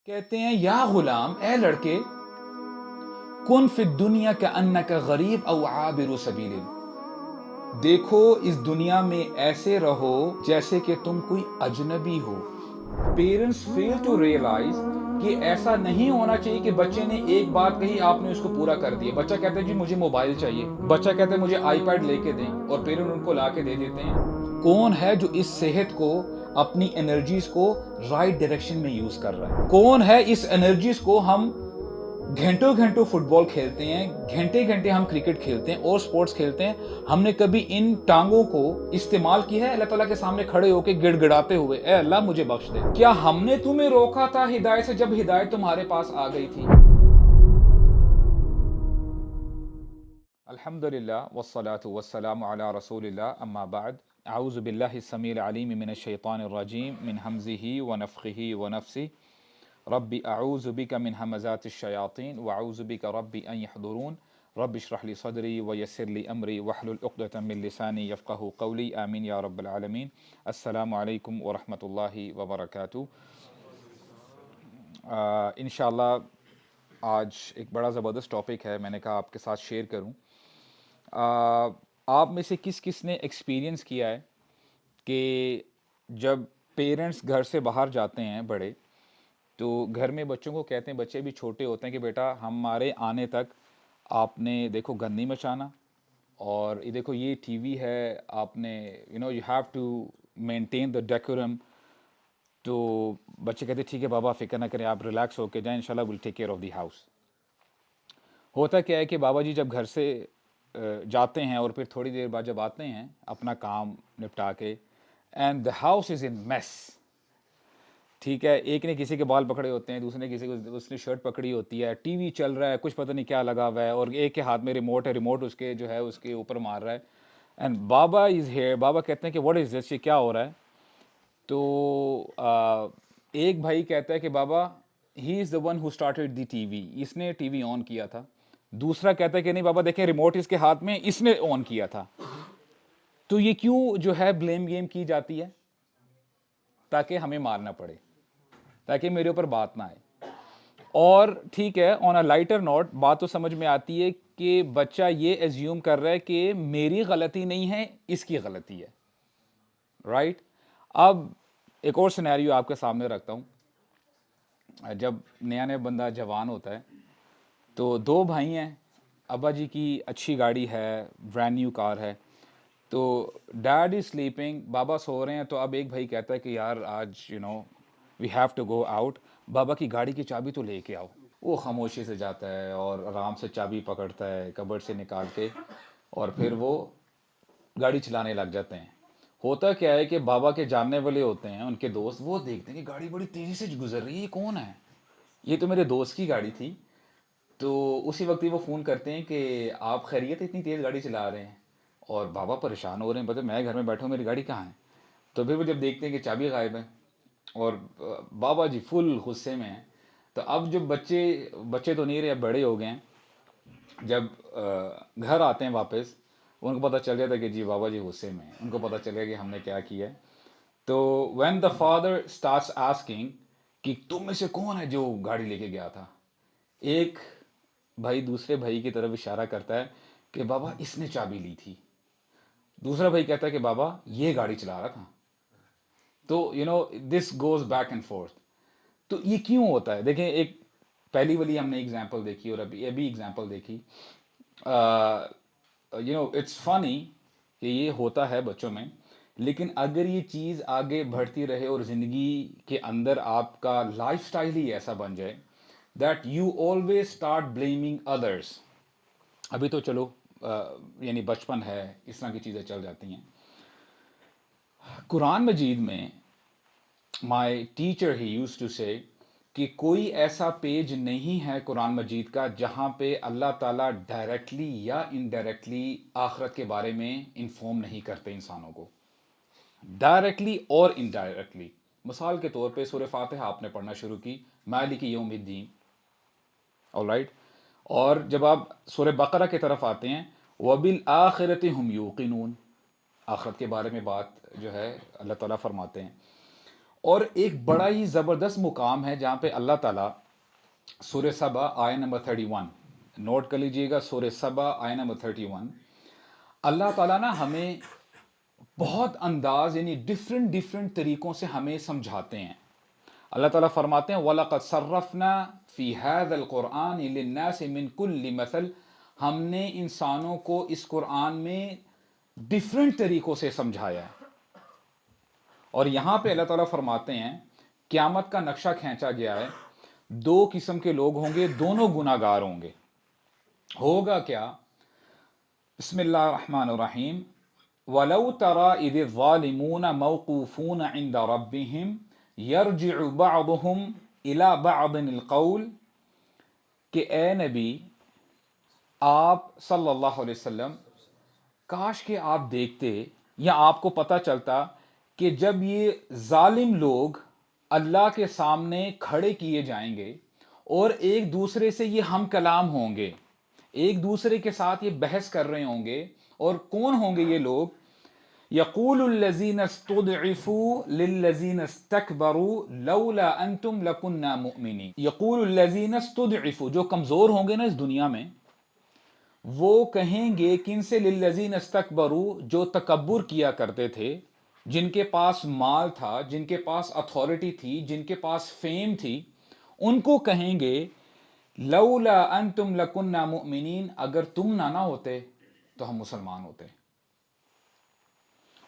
کہتے ہیں یا غلام، اے لڑکے، کن فی الدنیا کأنک غریب او عابر سبیل، دیکھو اس دنیا میں ایسے رہو جیسے کہ تم کوئی اجنبی ہو۔ پیرنٹس فیل ٹو ریئلائز کہ ایسا نہیں ہونا چاہیے کہ بچے نے ایک بات کہی، آپ نے اس کو پورا کر دیا۔ بچہ کہتا ہے جی مجھے موبائل چاہیے، بچہ کہتا ہے مجھے آئی پیڈ لے کے دیں، اور پیرنٹ ان کو لا کے دے دیتے ہیں۔ کون ہے جو اس صحت کو، اپنی انرجیز کو رائٹ ڈائریکشن میں یوز کر رہا ہے؟ کون ہے اس انرجیز کو ہم گھنٹوں گھنٹوں فٹ بال کھیلتے ہیں، گھنٹے گھنٹے ہم کرکٹ کھیلتے ہیں اور سپورٹس کھیلتے ہیں، ہم نے کبھی ان ٹانگوں کو استعمال کیا ہے اللہ تعالیٰ کے سامنے کھڑے ہو کے گڑ گڑاتے ہوئے اے اللہ مجھے بخش دے؟ کیا ہم نے تمہیں روکا تھا ہدایت سے جب ہدایت تمہارے پاس آ گئی تھی؟ الحمدللہ والصلاة والسلام علی رسول اللہ، اما بعد، اعوذ باللہ السمیع العلیم من الشیطان الرجیم من حمزہ ونفخہ ونفسہ، رب اعوذ بک من همزات الشیاطین واعوذ بک رب ان یحضرون، رب اشرح لی صدری ویسر لی امری واحلل عقدۃ من لسانی یفقہوا قولی، آمین یا رب العالمین۔ السلام علیکم ورحمۃ اللہ وبرکاتہ۔ انشاءاللہ آج ایک بڑا زبردست ٹاپک ہے، میں نے کہا آپ کے ساتھ شیئر کروں۔ آپ میں سے کس کس نے ایکسپیرینس کیا ہے کہ جب پیرنٹس گھر سے باہر جاتے ہیں بڑے، تو گھر میں بچوں کو کہتے ہیں، بچے بھی چھوٹے ہوتے ہیں، کہ بیٹا ہمارے آنے تک آپ نے دیکھو گند نہیں مچانا، اور یہ دیکھو یہ ٹی وی ہے، آپ نے you have to maintain the decorum. تو بچے کہتے ہیں ٹھیک ہے بابا فکر نہ کریں، آپ ریلیکس ہو کے جائیں، انشاءاللہ will take care of the house. ہوتا کیا ہے کہ بابا جی جب گھر سے جاتے ہیں اور پھر تھوڑی دیر بعد جب آتے ہیں اپنا کام نپٹا کے، and the house is in mass, ٹھیک ہے، ایک نے کسی کے بال پکڑے ہوتے ہیں، دوسرے نے کسی کو، اس نے شرٹ پکڑی ہوتی ہے، ٹی وی چل رہا ہے، کچھ پتہ نہیں کیا لگا ہوا ہے، اور ایک کے ہاتھ میں ریموٹ ہے، ریموٹ اس کے جو ہے اس کے اوپر مار رہا ہے، اینڈ بابا از ہیئر، بابا کہتے ہیں کہ واٹ از دس، یہ کیا ہو رہا ہے؟ تو ایک بھائی کہتا ہے کہ بابا he is the one who started the TV, اس نے ٹی وی آن کیا تھا۔ دوسرا کہتا ہے کہ نہیں بابا دیکھیں ریموٹ اس کے ہاتھ میں، اس نے آن کیا تھا۔ تو یہ کیوں جو ہے بلیم گیم کی جاتی ہے؟ تاکہ ہمیں مارنا پڑے، تاکہ میرے اوپر بات نہ آئے۔ اور ٹھیک ہے، آن اے لائٹر نوٹ، بات تو سمجھ میں آتی ہے کہ بچہ یہ ایزیوم کر رہا ہے کہ میری غلطی نہیں ہے، اس کی غلطی ہے، رائٹ؟ اب ایک اور سینیریو آپ کے سامنے رکھتا ہوں۔ جب نیا نیا بندہ جوان ہوتا ہے تو دو بھائی ہیں، ابا جی کی اچھی گاڑی ہے، برانڈ نیو کار ہے، تو ڈیڈ از سلیپنگ، بابا سو رہے ہیں، تو اب ایک بھائی کہتا ہے کہ یار آج we have to go out, بابا کی گاڑی کی چابی تو لے کے آؤ۔ وہ خاموشی سے جاتا ہے اور آرام سے چابی پکڑتا ہے کبرڈ سے نکال کے، اور پھر وہ گاڑی چلانے لگ جاتے ہیں۔ ہوتا کیا ہے کہ بابا کے جاننے والے ہوتے ہیں، ان کے دوست، وہ دیکھتے ہیں کہ گاڑی بڑی تیزی سے گزر رہی ہے، یہ کون ہے؟ یہ تو میرے دوست کی گاڑی تھی۔ تو اسی وقت ہی وہ فون کرتے ہیں کہ آپ خیریت، اتنی تیز گاڑی چلا رہے ہیں؟ اور بابا پریشان ہو رہے ہیں، بتا میں گھر میں بیٹھا ہوں، میری گاڑی کہاں ہے؟ تو پھر وہ جب دیکھتے ہیں کہ چابی غائب ہے، اور بابا جی فل غصے میں ہیں۔ تو اب جو بچے بچے تو نہیں رہے، اب بڑے ہو گئے ہیں، جب گھر آتے ہیں واپس، ان کو پتہ چل جاتا ہے کہ جی بابا جی غصے میں ہیں، ان کو پتہ چلے کہ ہم نے کیا کیا ہے۔ تو when the father starts asking کہ تم میں سے کون ہے جو گاڑی لے کے گیا تھا، ایک بھائی دوسرے بھائی کی طرف اشارہ کرتا ہے کہ بابا اس نے چابی لی تھی، دوسرا بھائی کہتا ہے کہ بابا یہ گاڑی چلا رہا تھا۔ تو this goes back and forth. تو یہ کیوں ہوتا ہے؟ دیکھیں، ایک پہلی والی ہم نے اگزامپل دیکھی، اور ابھی اگزامپل دیکھی۔ اٹس فنی کہ یہ ہوتا ہے بچوں میں، لیکن اگر یہ چیز آگے بڑھتی رہے اور زندگی کے اندر آپ کا لائف سٹائل ہی ایسا بن جائے that you always start blaming others, ابھی تو چلو یعنی بچپن ہے، اس طرح کی چیزیں چل جاتی ہیں۔ قرآن مجید میں my teacher he used to say کہ کوئی ایسا پیج نہیں ہے قرآن مجید کا جہاں پہ اللہ تعالیٰ ڈائریکٹلی یا انڈائریکٹلی آخرت کے بارے میں انفارم نہیں کرتے انسانوں کو، ڈائریکٹلی اور انڈائریکٹلی۔ مثال کے طور پہ سورہ فاتحہ آپ نے پڑھنا شروع کی، مالک یوم الدین، آلرائٹ، اور جب آپ سورہ بقرہ کی طرف آتے ہیں، وَبِالْآخِرَةِ هُمْ يُوقِنُونَ، آخرت کے بارے میں بات جو ہے اللہ تعالیٰ فرماتے ہیں۔ اور ایک بڑا ہی زبردست مقام ہے جہاں پہ اللہ تعالیٰ سورہ سبا آیہ نمبر 31، نوٹ کر لیجئے گا، سورہ سبا آیہ نمبر 31، اللہ تعالیٰ نا ہمیں بہت انداز یعنی ڈفرنٹ طریقوں سے ہمیں سمجھاتے ہیں۔ اللہ تعالیٰ فرماتے ہیں وَلَقَدْ صَرَّفْنَا فِي هَذَا الْقُرْآنِ لِلنَّاسِ مِنْ كُلِّ مَثَلٍ، ہم نے انسانوں کو اس قرآن میں ڈفرنٹ طریقوں سے سمجھایا ہے۔ اور یہاں پہ اللہ تعالیٰ فرماتے ہیں قیامت کا نقشہ کھینچا گیا ہے، دو قسم کے لوگ ہوں گے، دونوں گناہ گار ہوں گے۔ ہوگا کیا؟ بسم اللہ الرحمن الرحیم، وَلَوْ تَرَى إِذِ الظَّالِمُونَ مَوْقُوفُونَ عِنْدَ رَبِّهِمْ يَرْجِعُ بَعْضُهُمْ إِلَى بَعْضٍ الْقَوْلِ، کہ اے نبی آپ صلی اللہ علیہ وسلم، کاش کہ آپ دیکھتے یا آپ کو پتہ چلتا کہ جب یہ ظالم لوگ اللہ کے سامنے کھڑے کیے جائیں گے اور ایک دوسرے سے یہ ہم کلام ہوں گے، ایک دوسرے کے ساتھ یہ بحث کر رہے ہوں گے، اور کون ہوں گے یہ لوگ؟ یقول الذین استضعفوا للذین استکبروا لولا انتم لکنا مؤمنین، یقول الذین استضعفوا، جو کمزور ہوں گے نا اس دنیا میں، وہ کہیں گے کن سے؟ للذین استکبروا، جو تکبر کیا کرتے تھے، جن کے پاس مال تھا، جن کے پاس اتھارٹی تھی، جن کے پاس فیم تھی، ان کو کہیں گے لولا انتم لکنا مؤمنین، اگر تم نہ ہوتے تو ہم مسلمان ہوتے۔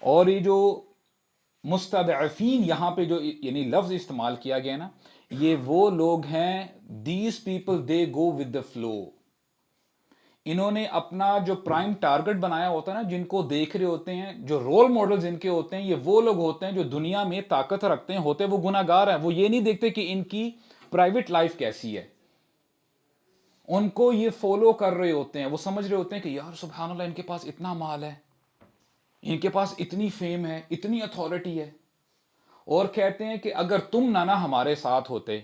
اور یہ جو مستضعفین یہاں پہ جو یعنی لفظ استعمال کیا گیا نا، یہ وہ لوگ ہیں، these people they go with the flow, انہوں نے اپنا جو پرائم ٹارگٹ بنایا ہوتا ہے نا، جن کو دیکھ رہے ہوتے ہیں، جو رول ماڈلز ان کے ہوتے ہیں، یہ وہ لوگ ہوتے ہیں جو دنیا میں طاقت رکھتے ہیں، ہوتے وہ گناہ گار ہیں، وہ یہ نہیں دیکھتے کہ ان کی پرائیویٹ لائف کیسی ہے، ان کو یہ فالو کر رہے ہوتے ہیں، وہ سمجھ رہے ہوتے ہیں کہ یار سبحان اللہ، ان کے پاس اتنا مال ہے، ان کے پاس اتنی فیم ہے، اتنی اتھارٹی ہے، اور کہتے ہیں کہ اگر تم نہ ہمارے ساتھ ہوتے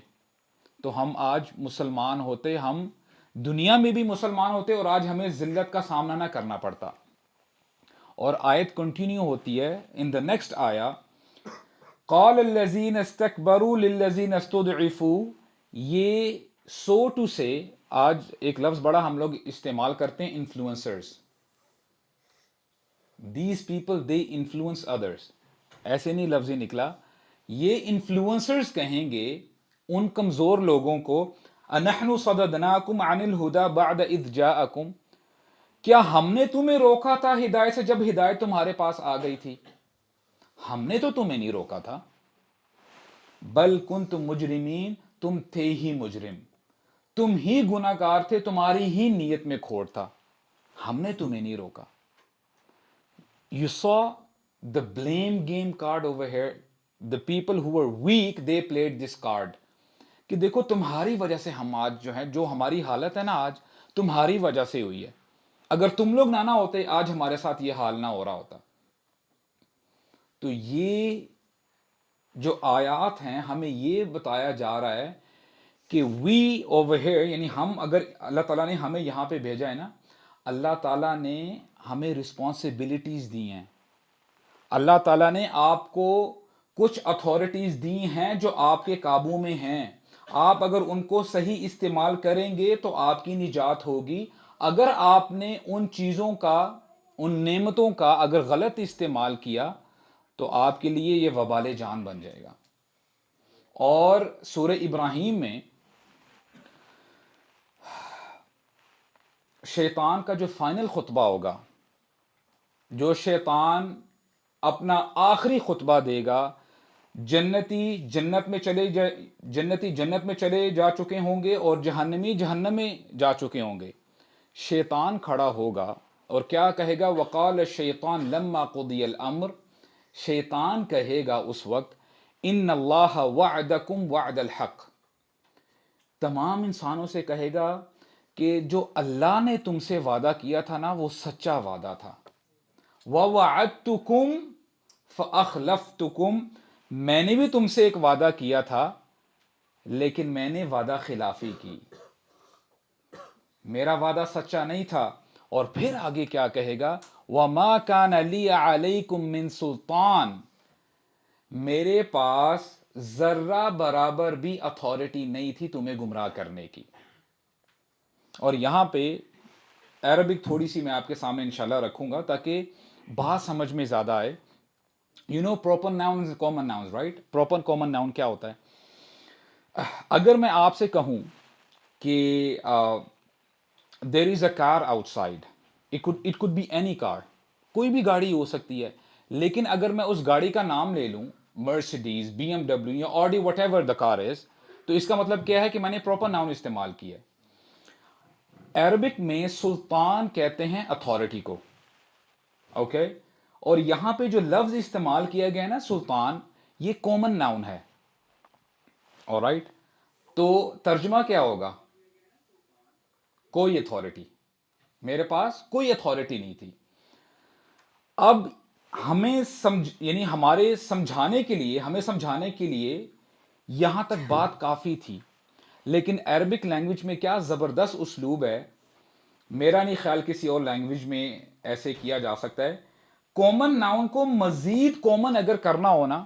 تو ہم آج مسلمان ہوتے، ہم دنیا میں بھی مسلمان ہوتے، اور آج ہمیں ذلت کا سامنا نہ کرنا پڑتا۔ اور آیت کنٹینیو ہوتی ہے ان دا نیکسٹ آیا، قال الذین استکبروا للذین استضعفوا، یہ سو ٹو سے، آج ایک لفظ بڑا ہم لوگ استعمال کرتے ہیں، influencers, these people they influence others, ایسے نہیں لفظ ہی نکلا، یہ انفلوئنسرز کہیں گے ان کمزور لوگوں کو، اَنَحْنُ صَدَدْنَاكُمْ عَنِ الْهُدَى بَعْدَ إِذْ جَاءَكُمْ، کیا ہم نے تمہیں روکا تھا ہدایت سے جب ہدایت تمہارے پاس آ گئی تھی؟ ہم نے تو تمہیں نہیں روکا تھا، بل کنتم مجرمین، تم تھے ہی مجرم، تم ہی گناہ گار تھے، تمہاری ہی نیت میں کھوٹ تھا، ہم نے تمہیں نہیں روکا۔ You saw the blame game card over here. The people who were weak, they played this card. کہ دیکھو تمہاری وجہ سے ہم آج جو ہے، جو ہماری حالت ہے نا آج، تمہاری وجہ سے ہوئی ہے، اگر تم لوگ نہ ہوتے آج ہمارے ساتھ یہ حال نہ ہو رہا ہوتا۔ تو یہ جو آیات ہیں ہمیں یہ بتایا جا رہا ہے کہ وی اوور ہیئر، یعنی ہم، اگر اللہ تعالیٰ نے ہمیں یہاں پہ بھیجا ہے نا، اللہ تعالیٰ نے ہمیں رسپانسبلٹیز دی ہیں، اللہ تعالیٰ نے آپ کو کچھ اتھارٹیز دی ہیں جو آپ کے قابو میں ہیں، آپ اگر ان کو صحیح استعمال کریں گے تو آپ کی نجات ہوگی، اگر آپ نے ان چیزوں کا، ان نعمتوں کا اگر غلط استعمال کیا تو آپ کے لیے یہ وبال جان بن جائے گا۔ اور سورہ ابراہیم میں شیطان کا جو فائنل خطبہ ہوگا، جو شیطان اپنا آخری خطبہ دے گا، جنتی جنت میں چلے جا چکے ہوں گے اور جہنمی جہنم میں جا چکے ہوں گے، شیطان کھڑا ہوگا اور کیا کہے گا؟ وقال الشیطان لما قضی الامر، شیطان کہے گا اس وقت، ان اللہ وعدکم وعد الحق، تمام انسانوں سے کہے گا کہ جو اللہ نے تم سے وعدہ کیا تھا نا وہ سچا وعدہ تھا، وَوَعَدْتُكُمْ فَأَخْلَفْتُكُمْ، میں نے بھی تم سے ایک وعدہ کیا تھا لیکن میں نے وعدہ خلافی کی، میرا وعدہ سچا نہیں تھا۔ اور پھر آگے کیا کہے گا؟ وَمَا كَانَ لِي عَلَيْكُمْ مِنْ سُلطان، میرے پاس ذرہ برابر بھی اتھارٹی نہیں تھی تمہیں گمراہ کرنے کی. اور یہاں پہ عربک تھوڑی سی میں آپ کے سامنے انشاءاللہ رکھوں گا تاکہ بات سمجھ میں زیادہ آئے. You know proper noun common noun right. Proper common noun کیا ہوتا ہے؟ اگر میں آپ سے کہوں کہ there is a car outside, it could be any car, کوئی بھی گاڑی ہو سکتی ہے, لیکن اگر میں اس گاڑی کا نام لے لوں مرسیڈیز, بی ایم ڈبلیو یا آڈی وٹ ایور دا کار از, تو اس کا مطلب کیا ہے کہ میں نے پراپر ناؤن استعمال کیا ہے. عربک میں سلطان کہتے ہیں اتھارٹی کو, اوکے. اور یہاں پہ جو لفظ استعمال کیا گیا ہے نا سلطان, یہ کامن ناؤن ہے. آلرائٹ, تو ترجمہ کیا ہوگا؟ کوئی اتھارٹی, میرے پاس کوئی اتھارٹی نہیں تھی. اب ہمیں یعنی ہمارے سمجھانے کے لیے یہاں تک بات کافی تھی, لیکن عربک لینگویج میں کیا زبردست اسلوب ہے, میرا نہیں خیال کسی اور لینگویج میں ایسے کیا جا سکتا ہے. کامن ناؤن کو مزید کامن اگر کرنا ہونا,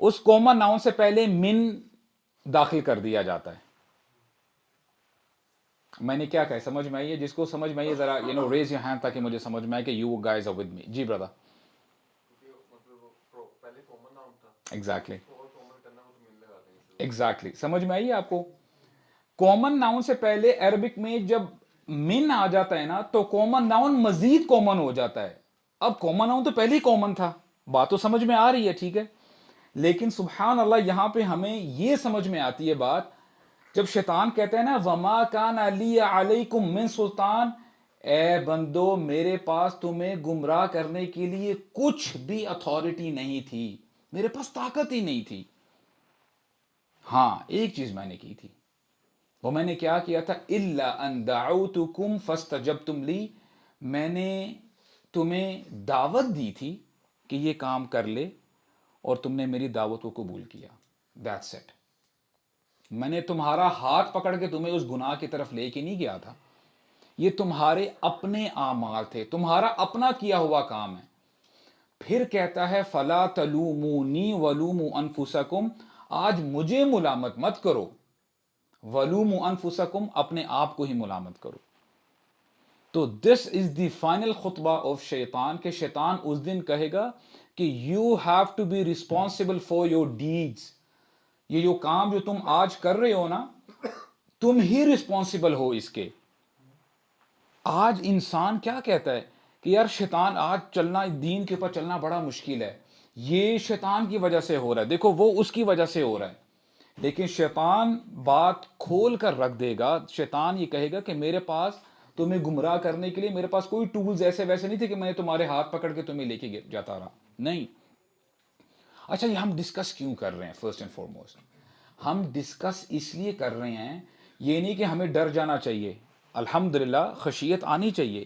اس کامن ناؤن سے پہلے من داخل کر دیا جاتا ہے. میں نے کیا کہا, سمجھ میں آئیے؟ جس کو سمجھ میں آئیے ذرا ریز یور ہینڈ تاکہ مجھے سمجھ میں آئے کہ you guys are with me. جی برادر. ایگزیکٹلی ایگزیکٹلی سمجھ میں آئیے آپ کو؟ کامن ناؤن سے پہلے عربک میں جب من آ جاتا ہے نا تو کامن ناؤن مزید کامن ہو جاتا ہے. اب کامن ناؤن تو پہلے ہی کامن تھا, بات تو سمجھ میں آ رہی ہے, ٹھیک ہے. لیکن سبحان اللہ یہاں پہ ہمیں یہ سمجھ میں آتی ہے بات, جب شیطان کہتا ہے نا وما کان علی علیکم من سلطان, اے بندو میرے پاس تمہیں گمراہ کرنے کے لیے کچھ بھی اتھارٹی نہیں تھی, میرے پاس طاقت ہی نہیں تھی. ہاں ایک چیز میں نے کی تھی, وہ میں نے کیا کیا تھا, الا ان دعوتکم فاستجبتم لی, میں نے تمہیں دعوت دی تھی کہ یہ کام کر لے اور تم نے میری دعوت کو قبول کیا. That's it. میں نے تمہارا ہاتھ پکڑ کے تمہیں اس گناہ کی طرف لے کے نہیں گیا تھا, یہ تمہارے اپنے اعمال تھے, تمہارا اپنا کیا ہوا کام ہے. پھر کہتا ہے فلا تلومونی ولوموا انفسکم, آج مجھے ملامت مت کرو, ولوموا انفسکم, اپنے آپ کو ہی ملامت کرو. تو دس از دی فائنل خطبہ آف شیطان, کہ شیطان اس دن کہے گا کہ you have to be responsible for your deeds. یہ جو کام جو تم آج کر رہے ہو نا, تم ہی ریسپانسبل ہو اس کے. آج انسان کیا کہتا ہے کہ یار شیطان آج چلنا, دین کے اوپر چلنا بڑا مشکل ہے, یہ شیطان کی وجہ سے ہو رہا ہے, دیکھو وہ اس کی وجہ سے ہو رہا ہے. لیکن شیطان بات کھول کر رکھ دے گا, شیطان یہ کہے گا کہ میرے پاس تمہیں گمراہ کرنے کے لیے میرے پاس کوئی ٹولز ایسے ویسے نہیں تھے کہ میں نے تمہارے ہاتھ پکڑ کے تمہیں لے کے جاتا رہا, نہیں. اچھا یہ ہم ڈسکس کیوں کر رہے ہیں؟ فرسٹ اینڈ فارموسٹ ہم ڈسکس اس لیے کر رہے ہیں, یہ نہیں کہ ہمیں ڈر جانا چاہیے, الحمدللہ خشیت آنی چاہیے,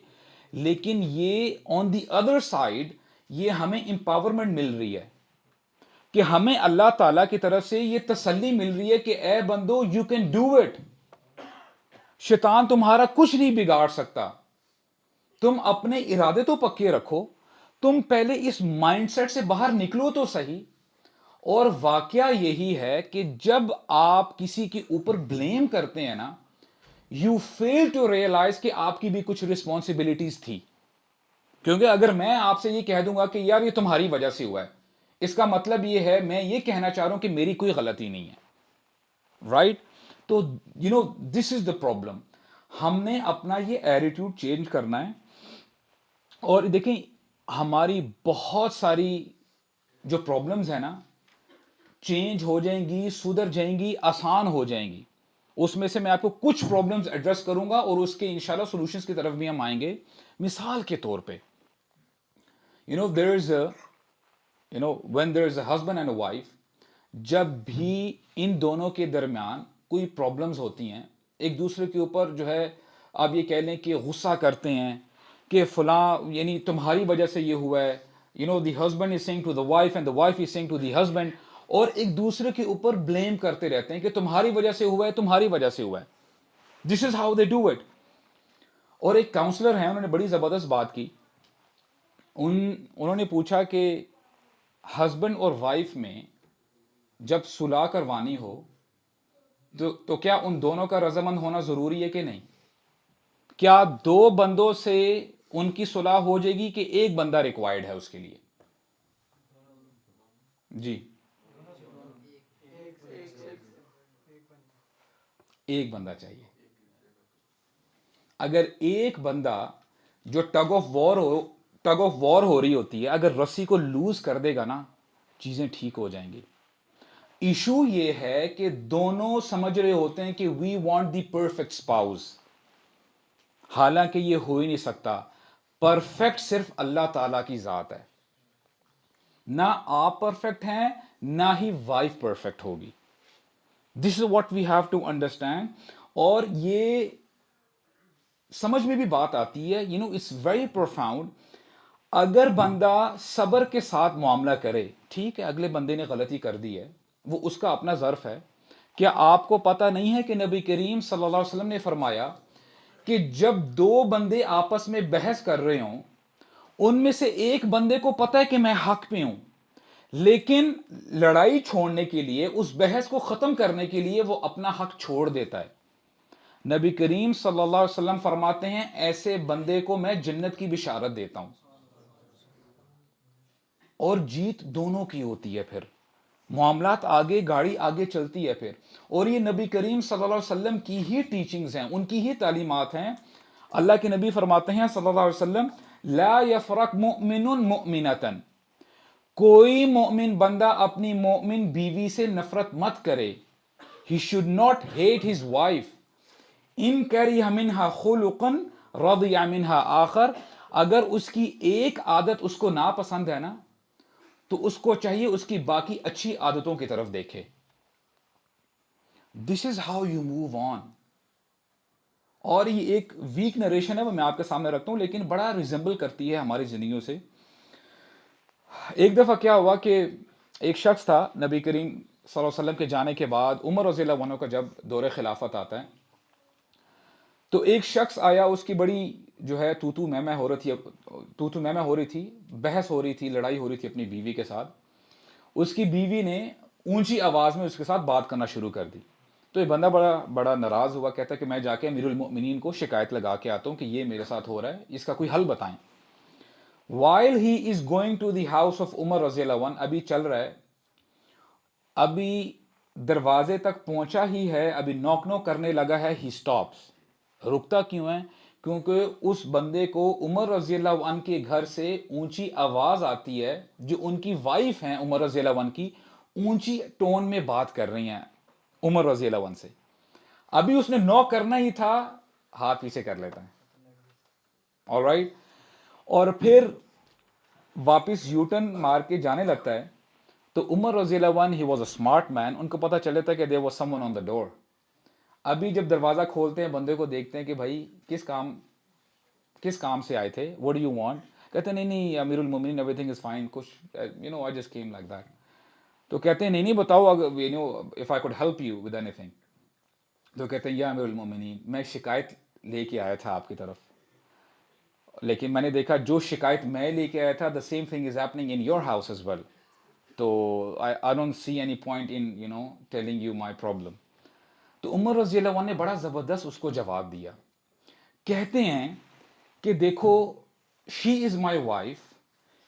لیکن یہ آن دی ادر سائڈ یہ ہمیں امپاورمنٹ مل رہی ہے کہ ہمیں اللہ تعالیٰ کی طرف سے یہ تسلی مل رہی ہے کہ اے بندو یو کین ڈو اٹ. شیطان تمہارا کچھ نہیں بگاڑ سکتا, تم اپنے ارادے تو پکے رکھو, تم پہلے اس مائنڈ سیٹ سے باہر نکلو تو صحیح. اور واقعہ یہی ہے کہ جب آپ کسی کے اوپر بلیم کرتے ہیں نا, یو فیل ٹو ریئلائز کہ آپ کی بھی کچھ رسپانسبلٹیز تھی. کیونکہ اگر میں آپ سے یہ کہہ دوں گا کہ یار یہ تمہاری وجہ سے ہوا ہے, اس کا مطلب یہ ہے میں یہ کہنا چاہ رہا ہوں کہ میری کوئی غلطی نہیں ہے, رائٹ. تو دس از دا پرابلم. ہم نے اپنا یہ ایٹیٹیوڈ چینج کرنا ہے. اور دیکھیں ہماری بہت ساری جو پرابلمز ہیں نا چینج ہو جائیں گی, سدھر جائیں گی, آسان ہو جائیں گی. اس میں سے میں آپ کو کچھ پرابلمز ایڈریس کروں گا اور اس کے انشاءاللہ سولوشنز کی طرف بھی ہم آئیں گے. مثال کے طور پہ there is a when there is a husband and a wife, جب بھی ان دونوں کے درمیان کوئی پرابلمز ہوتی ہیں, ایک دوسرے کے اوپر جو ہے آپ یہ کہہ لیں کہ غصہ کرتے ہیں کہ فلاں یعنی تمہاری وجہ سے یہ ہوا ہے, the husband is saying to the wife and the wife is saying to the husband, اور ایک دوسرے کے اوپر بلیم کرتے رہتے ہیں کہ تمہاری وجہ سے ہوا ہے, تمہاری وجہ سے ہوا ہے. This is how they do it. اور ایک کاؤنسلر ہیں, انہوں نے بڑی زبردست بات کی. انہوں نے پوچھا کہ ہسبینڈ اور وائف میں جب صلح کروانی ہو تو کیا ان دونوں کا رضامند ہونا ضروری ہے کہ نہیں؟ کیا دو بندوں سے ان کی صلح ہو جائے گی کہ ایک بندہ ریکوائرڈ ہے اس کے لیے؟ جی، ایک بندہ چاہیے. اگر ایک بندہ جو ٹگ آف وار ہو رہی ہوتی ہے، اگر رسی کو لوز کر دے گا نا، چیزیں ٹھیک ہو جائیں گی. ایشو یہ ہے کہ دونوں سمجھ رہے ہوتے ہیں کہ we want the perfect spouse, حالانکہ یہ ہو ہی نہیں سکتا. پرفیکٹ صرف اللہ تعالیٰ کی ذات ہے. نہ آپ پرفیکٹ ہیں، نہ ہی وائف پرفیکٹ ہوگی. This is what we have to understand. اور یہ سمجھ میں بھی بات آتی ہے، اٹس ویری پروفاؤنڈ. اگر بندہ صبر کے ساتھ معاملہ کرے، ٹھیک ہے اگلے بندے نے غلطی کر دی ہے، وہ اس کا اپنا ظرف ہے. کیا آپ کو پتہ نہیں ہے کہ نبی کریم صلی اللہ علیہ وسلم نے فرمایا کہ جب دو بندے آپس میں بحث کر رہے ہوں، ان میں سے ایک بندے کو پتہ ہے کہ میں حق پہ ہوں، لیکن لڑائی چھوڑنے کے لیے، اس بحث کو ختم کرنے کے لیے وہ اپنا حق چھوڑ دیتا ہے، نبی کریم صلی اللہ علیہ وسلم فرماتے ہیں ایسے بندے کو میں جنت کی بشارت دیتا ہوں. اور جیت دونوں کی ہوتی ہے. پھر معاملات آگے، گاڑی آگے چلتی ہے پھر. اور یہ نبی کریم صلی اللہ علیہ وسلم کی ہی ٹیچنگز ہیں، ان کی ہی تعلیمات ہیں. اللہ کے نبی فرماتے ہیں صلی اللہ علیہ وسلم، لا یفرق مؤمن مؤمنۃ، کوئی مومن بندہ اپنی مومن بیوی سے نفرت مت کرے. He should not hate his wife. ان کرہ منہا خلقا رضی منہا آخر. اگر اس کی ایک عادت اس کو ناپسند ہے نا، تو اس کو چاہیے اس کی باقی اچھی عادتوں کی طرف دیکھے. This is how you move on. اور یہ ایک ویک نریشن ہے، وہ میں آپ کے سامنے رکھتا ہوں، لیکن بڑا ریزمبل کرتی ہے ہماری زندگیوں سے. ایک دفعہ کیا ہوا کہ ایک شخص تھا، نبی کریم صلی اللہ علیہ وسلم کے جانے کے بعد عمر رضی اللہ عنہ کا جب دور خلافت آتا ہے، تو ایک شخص آیا، اس کی بڑی جو ہے تو میں ہو رہی تھی، بحث ہو رہی تھی، لڑائی ہو رہی تھی اپنی بیوی کے ساتھ. اس کی بیوی نے اونچی آواز میں اس کے ساتھ بات کرنا شروع کر دی. تو یہ بندہ بڑا ناراض ہوا، کہتا کہ میں جا کے امیر المؤمنین کو شکایت لگا کے آتا ہوں کہ یہ میرے ساتھ ہو رہا ہے، اس کا کوئی حل بتائیں. While he is going to the house of عمر رضی اللہ عنہ، ابھی چل رہا ہے، ابھی دروازے تک پہنچا ہی ہے، ابھی نوک نوک کرنے لگا ہے، ہی سٹاپس. رکتا کیوں ہے؟ کیونکہ اس بندے کو عمر رضی اللہ عنہ کے گھر سے اونچی آواز آتی ہے، جو ان کی وائف ہیں عمر رضی اللہ عنہ کی، اونچی ٹون میں بات کر رہی ہیں عمر رضی اللہ عنہ سے. ابھی اس نے نوک کرنا ہی تھا، ہاتھ پیچھے کر لیتا ہے. آلرائٹ. اور پھر واپس یوٹن مار کے جانے لگتا ہے. تو عمر رضی اللہ عنہ، ہی واز اے اسمارٹ مین، ان کو پتہ چلے تھا کہ there was someone on the door. ابھی جب دروازہ کھولتے ہیں، بندے کو دیکھتے ہیں کہ بھائی کس کام سے آئے تھے، what do you want. کہتے ہیں نہیں امیر المومنین everything is fine، کچھ I just came like that. تو کہتے ہیں نہیں بتاؤ if I could help you with anything. تو کہتے ہیں یا امیر المومنین، میں شکایت لے کے آیا تھا آپ کی طرف، لیکن میں نے دیکھا جو شکایت میں لے کے آیا تھا the same thing is happening in your house as well. تو I don't see any point in telling you my problem. تو عمر رضی اللہ عنہ نے بڑا زبردست اس کو جواب دیا. کہتے ہیں کہ دیکھو، شی از my wife,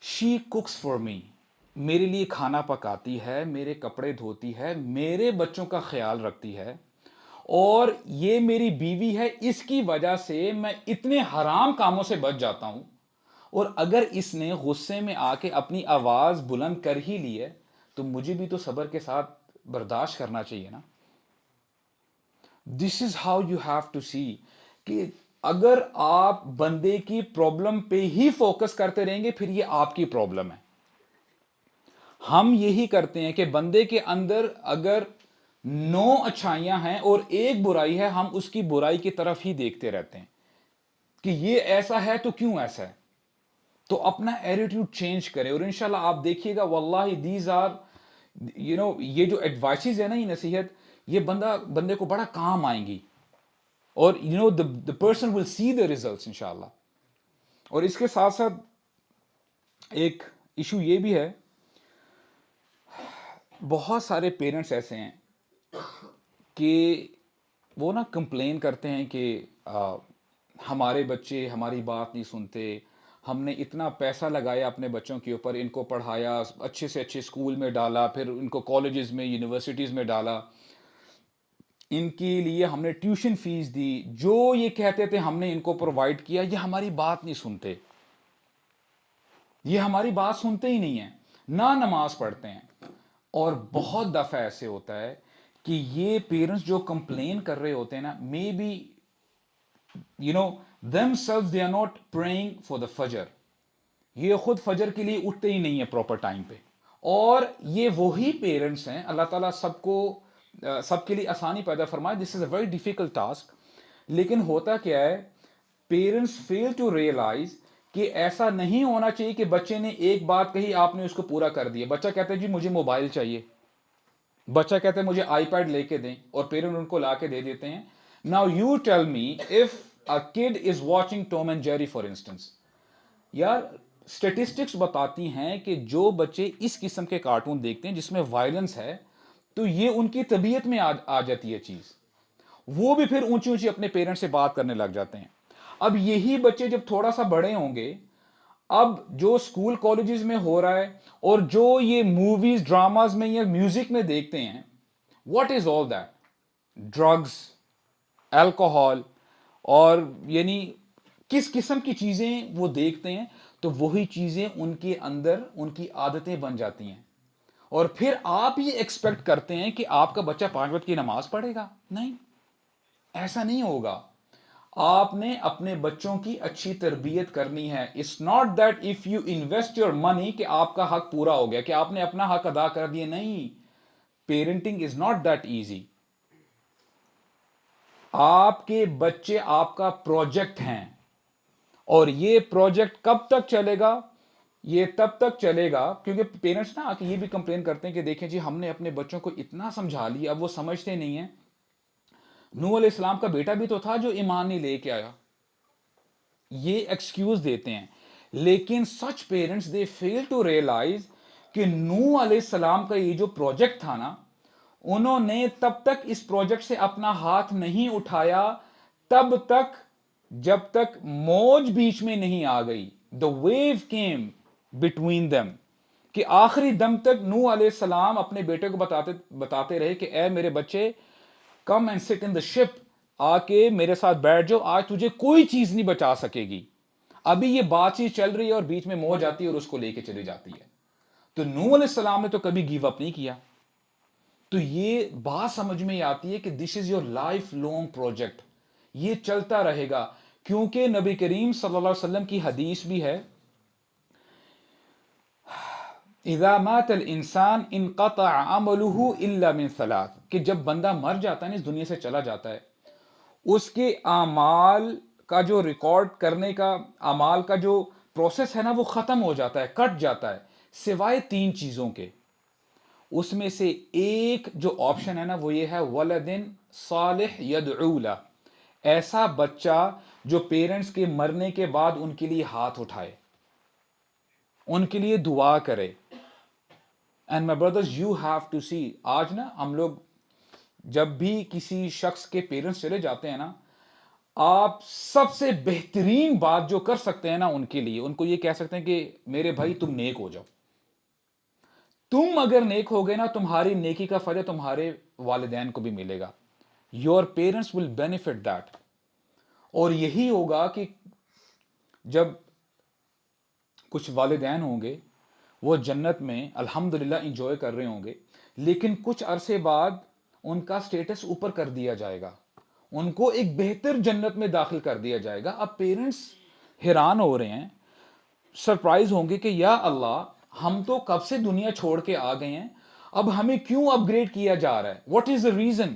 she کوکس for me, میرے لیے کھانا پکاتی ہے، میرے کپڑے دھوتی ہے، میرے بچوں کا خیال رکھتی ہے، اور یہ میری بیوی ہے، اس کی وجہ سے میں اتنے حرام کاموں سے بچ جاتا ہوں. اور اگر اس نے غصے میں آ کے اپنی آواز بلند کر ہی لی ہے، تو مجھے بھی تو صبر کے ساتھ برداشت کرنا چاہیے نا. This is how you have to see کہ اگر آپ بندے کی پرابلم پہ ہی فوکس کرتے رہیں گے، پھر یہ آپ کی پرابلم ہے. ہم یہی کرتے ہیں کہ بندے کے اندر اگر 9 اچھائیاں ہیں اور ایک برائی ہے، ہم اس کی برائی کی طرف ہی دیکھتے رہتے ہیں کہ یہ ایسا ہے تو کیوں ایسا ہے. تو اپنا ایٹیٹیوڈ چینج کرے، اور انشاءاللہ آپ دیکھیے گا، واللہ دیز آر یہ جو ایڈوائسز ہے نا، یہ نصیحت، یہ بندے کو بڑا کام آئیں گی، اور the person will see the results انشاءاللہ. اور اس کے ساتھ ساتھ ایک ایشو یہ بھی ہے بہت سارے پیرنٹس ایسے ہیں کہ وہ نا کمپلین کرتے ہیں کہ ہمارے بچے ہماری بات نہیں سنتے، ہم نے اتنا پیسہ لگایا اپنے بچوں کے اوپر، ان کو پڑھایا، اچھے سے اچھے اسکول میں ڈالا، پھر ان کو کالجز میں یونیورسٹیز میں ڈالا، ان کے لیے ہم نے ٹیوشن فیس دی، جو یہ کہتے تھے ہم نے ان کو پرووائڈ کیا، یہ ہماری بات نہیں سنتے، یہ ہماری بات سنتے ہی نہیں ہیں، نہ نماز پڑھتے ہیں۔ اور بہت دفعہ ایسے ہوتا ہے کہ یہ پیرنٹس جو کمپلین کر رہے ہوتے ہیں نا، maybe themselves they are not praying for the فجر، یہ خود فجر کے لیے اٹھتے ہی نہیں ہے پراپر ٹائم پہ۔ اور یہ وہی پیرنٹس ہیں، اللہ تعالیٰ سب کے لیے آسانی پیدا فرمائے، دس is a very difficult task, لیکن ہوتا کیا ہے، پیرنٹس فیل ٹو ریئلائز کہ ایسا نہیں ہونا چاہیے کہ بچے نے ایک بات کہی آپ نے اس کو پورا کر دیا۔ بچہ کہتا ہے جی مجھے موبائل چاہیے، بچہ کہتا ہے مجھے آئی پیڈ لے کے دیں، اور پیرنٹ ان کو لا کے دے دیتے ہیں۔ Now you tell me if a kid is watching Tom and Jerry for instance, یار اسٹیٹسٹکس بتاتی ہیں کہ جو بچے اس قسم کے کارٹون دیکھتے ہیں جس میں وائلنس ہے، تو یہ ان کی طبیعت میں آ جاتی ہے چیز، وہ بھی پھر اونچی اونچی اپنے پیرنٹ سے بات کرنے لگ جاتے ہیں۔ اب یہی بچے جب تھوڑا سا بڑے ہوں گے، اب جو اسکول کالجز میں ہو رہا ہے اور جو یہ موویز ڈراماز میں یا میوزک میں دیکھتے ہیں، what is all that? Drugs, alcohol, اور یعنی کس قسم کی چیزیں وہ دیکھتے ہیں، تو وہی چیزیں ان کے اندر ان کی عادتیں بن جاتی ہیں۔ اور پھر آپ یہ ایکسپیکٹ کرتے ہیں کہ آپ کا بچہ 5 وقت کی نماز پڑھے گا؟ نہیں، ایسا نہیں ہوگا۔ آپ نے اپنے بچوں کی اچھی تربیت کرنی ہے۔ It's not that if you invest your money کہ آپ کا حق پورا ہو گیا، کہ آپ نے اپنا حق ادا کر دیا، نہیں۔ Parenting is not that easy. آپ کے بچے آپ کا پروجیکٹ ہیں، اور یہ پروجیکٹ کب تک چلے گا؟ یہ تب تک چلے گا، کیونکہ پیرنٹس نا آ کے یہ بھی کمپلین کرتے ہیں کہ دیکھیں جی ہم نے اپنے بچوں کو اتنا سمجھا لیا، اب وہ سمجھتے نہیں ہیں۔ نوح علیہ السلام کا بیٹا بھی تو تھا جو ایمان نہیں لے کے آیا، یہ ایکسکیوز دیتے ہیں۔ لیکن such parents they fail to realise کہ نوح علیہ السلام کا یہ جو پروجیکٹ تھا نا، انہوں نے تب تک اس پروجیکٹ سے اپنا ہاتھ نہیں اٹھایا تب تک جب تک موج بیچ میں نہیں آ گئی، the wave came between them, کہ آخری دم تک نوح علیہ السلام اپنے بیٹے کو بتاتے رہے کہ اے میرے بچے، کم اینڈ سٹ ان دا شپ، آ کے میرے ساتھ بیٹھ جاؤ، آج تجھے کوئی چیز نہیں بچا سکے گی۔ ابھی یہ بات چیت چل رہی ہے اور بیچ میں موج آتی ہے اور اس کو لے کے چلی جاتی ہے۔ تو نوح علیہ السلام نے تو کبھی گیو اپ نہیں کیا۔ تو یہ بات سمجھ میں آتی ہے کہ this is your lifelong project, یہ چلتا رہے گا، کیونکہ نبی کریم صلی اللہ علیہ وسلم کی حدیث بھی ہے، اذا مات الانسان انقطع عمله الا من ثلاث، کہ جب بندہ مر جاتا ہے نا، اس دنیا سے چلا جاتا ہے، اس کے اعمال کا جو ریکارڈ کرنے کا، اعمال کا جو پروسیس ہے نا، وہ ختم ہو جاتا ہے، کٹ جاتا ہے، سوائے 3 چیزوں کے۔ اس میں سے ایک جو آپشن ہے نا، وہ یہ ہے ولد صالح یدعو لہ، ایسا بچہ جو پیرنٹس کے مرنے کے بعد ان کے لیے ہاتھ اٹھائے، ان کے لیے دعا کرے۔ And my brothers you have to see, آج نا ہم لوگ جب بھی کسی شخص کے پیرنٹس چلے جاتے ہیں نا، آپ سب سے بہترین بات جو کر سکتے ہیں نا ان کے لیے، ان کو یہ کہہ سکتے ہیں کہ میرے بھائی تم نیک ہو جاؤ۔ تم اگر نیک ہو گئے نا، تمہاری نیکی کا فائدہ تمہارے والدین کو بھی ملے گا۔ Your parents will benefit that. اور یہی ہوگا کہ جب کچھ والدین ہوں گے وہ جنت میں الحمدللہ انجوائے کر رہے ہوں گے، لیکن کچھ عرصے بعد ان کا سٹیٹس اوپر کر دیا جائے گا، ان کو ایک بہتر جنت میں داخل کر دیا جائے گا۔ اب پیرنٹس حیران ہو رہے ہیں، سرپرائز ہوں گے کہ یا اللہ، ہم تو کب سے دنیا چھوڑ کے آ گئے ہیں، اب ہمیں کیوں اپ گریڈ کیا جا رہا ہے؟ What is the reason?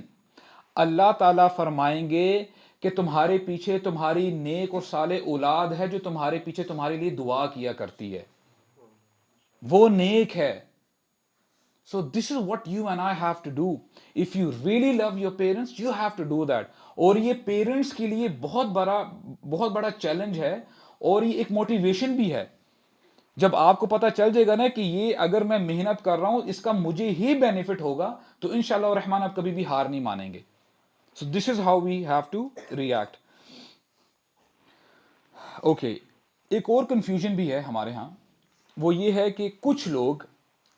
اللہ تعالیٰ فرمائیں گے کہ تمہارے پیچھے تمہاری نیک اور صالح اولاد ہے جو تمہارے پیچھے تمہارے لیے دعا کیا کرتی ہے، وہ نیک ہے۔ So this is what you and I have to do. If you really love your parents, you have to do that. اور یہ پیرنٹس کے لیے بہت بڑا چیلنج ہے، اور یہ ایک موٹیویشن بھی ہے جب آپ کو پتہ چل جائے گا نا کہ یہ اگر میں محنت کر رہا ہوں اس کا مجھے ہی بینیفٹ ہوگا, تو انشاءاللہ الرحمن آپ کبھی بھی ہار نہیں مانیں گے. So this is how we have to react. Okay, ایک اور کنفیوژن بھی ہے ہمارے ہاں, وہ یہ ہے کہ کچھ لوگ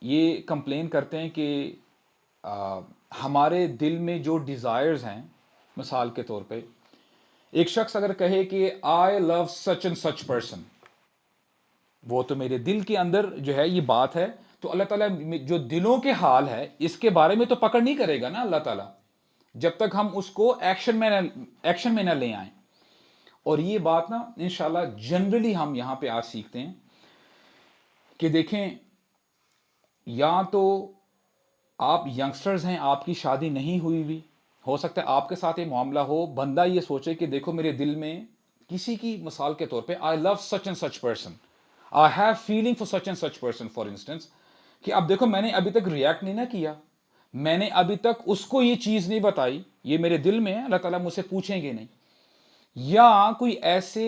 یہ کمپلین کرتے ہیں کہ ہمارے دل میں جو ڈیزائرز ہیں, مثال کے طور پہ ایک شخص اگر کہے کہ آئی love such and such person, وہ تو میرے دل کے اندر جو ہے یہ بات ہے, تو اللہ تعالیٰ جو دلوں کے حال ہے اس کے بارے میں تو پکڑ نہیں کرے گا نا اللہ تعالیٰ, جب تک ہم اس کو ایکشن میں نہ لے آئیں. اور یہ بات نا انشاءاللہ جنرلی ہم یہاں پہ آج سیکھتے ہیں کہ دیکھیں, یا تو آپ ینگسٹرز ہیں, آپ کی شادی نہیں ہوئی ہوئی, ہو سکتا ہے آپ کے ساتھ یہ معاملہ ہو, بندہ یہ سوچے کہ دیکھو میرے دل میں کسی کی مثال کے طور پہ I love such and such person, I have feeling for such and such person for instance, کہ اب دیکھو میں نے ابھی تک ریئیکٹ نہیں نہ کیا, میں نے ابھی تک اس کو یہ چیز نہیں بتائی, یہ میرے دل میں ہے, اللہ تعالیٰ مجھ سے پوچھیں گے نہیں. یا کوئی ایسے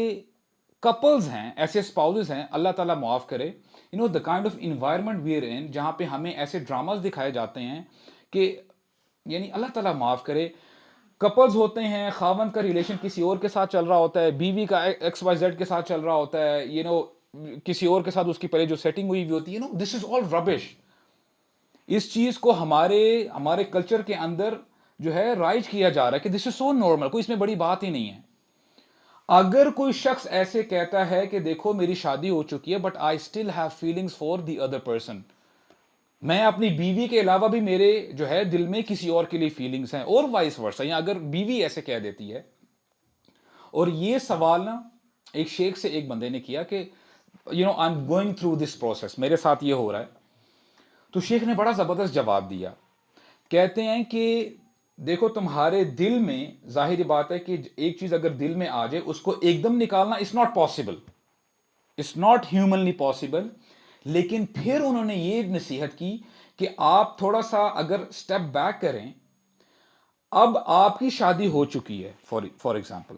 کپلز ہیں, ایسے اسپاؤزز ہیں, اللہ تعالیٰ معاف کرے, the kind of environment we are in, جہاں پہ ہمیں ایسے ڈراماز دکھائے جاتے ہیں کہ یعنی اللہ تعالیٰ معاف کرے, کپلز ہوتے ہیں, خاوند کا ریلیشن کسی اور کے ساتھ چل رہا ہوتا ہے, بیوی کا ایکس وائی زیڈ کے ساتھ چل رہا ہوتا ہے, کسی اور کے ساتھ اس کی پہلے جو سیٹنگ ہوئی ہوتی ہے, دس از آل ربش. اس چیز کو ہمارے کلچر کے اندر جو ہے رائج کیا جا رہا ہے کہ دس از سو نارمل, کوئی اس میں بڑی بات ہی نہیں ہے. اگر کوئی شخص ایسے کہتا ہے کہ دیکھو میری شادی ہو چکی ہے but I still have feelings for the other person, میں اپنی بیوی کے علاوہ بھی میرے جو ہے دل میں کسی اور کے لیے فیلنگس ہیں, اور وائس ورسا, یا اگر بیوی ایسے کہہ دیتی ہے. اور یہ سوال نا ایک شیخ سے ایک بندے نے کیا کہ I am going through this process, میرے ساتھ یہ ہو رہا ہے. تو شیخ نے بڑا زبردست جواب دیا, کہتے ہیں کہ دیکھو تمہارے دل میں ظاہری بات ہے کہ ایک چیز اگر دل میں آ جائے اس کو ایک دم نکالنا it's not possible, it's not humanly possible. لیکن پھر انہوں نے یہ نصیحت کی کہ آپ تھوڑا سا اگر اسٹیپ بیک کریں, اب آپ کی شادی ہو چکی ہے فار ایگزامپل,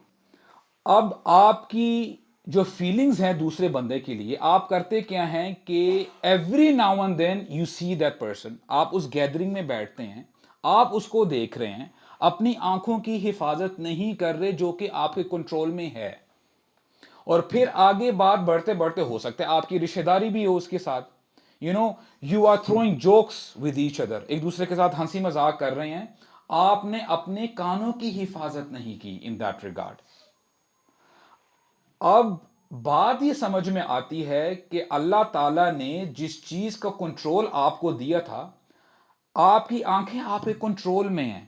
اب آپ کی جو فیلنگز ہیں دوسرے بندے کے لیے, آپ کرتے کیا ہیں کہ every now and then you see that person, آپ اس گیدرنگ میں بیٹھتے ہیں, آپ اس کو دیکھ رہے ہیں, اپنی آنکھوں کی حفاظت نہیں کر رہے جو کہ آپ کے کنٹرول میں ہے. اور پھر آگے بات بڑھتے بڑھتے ہو سکتا ہے آپ کی رشتہ داری بھی ہو اس کے ساتھ, you are throwing jokes with each other, ایک دوسرے کے ساتھ ہنسی مذاق کر رہے ہیں, آپ نے اپنے کانوں کی حفاظت نہیں کی ان دیٹ ریگارڈ. اب بات یہ سمجھ میں آتی ہے کہ اللہ تعالیٰ نے جس چیز کا کنٹرول آپ کو دیا تھا, آپ کی آنکھیں آپ کے کنٹرول میں ہیں,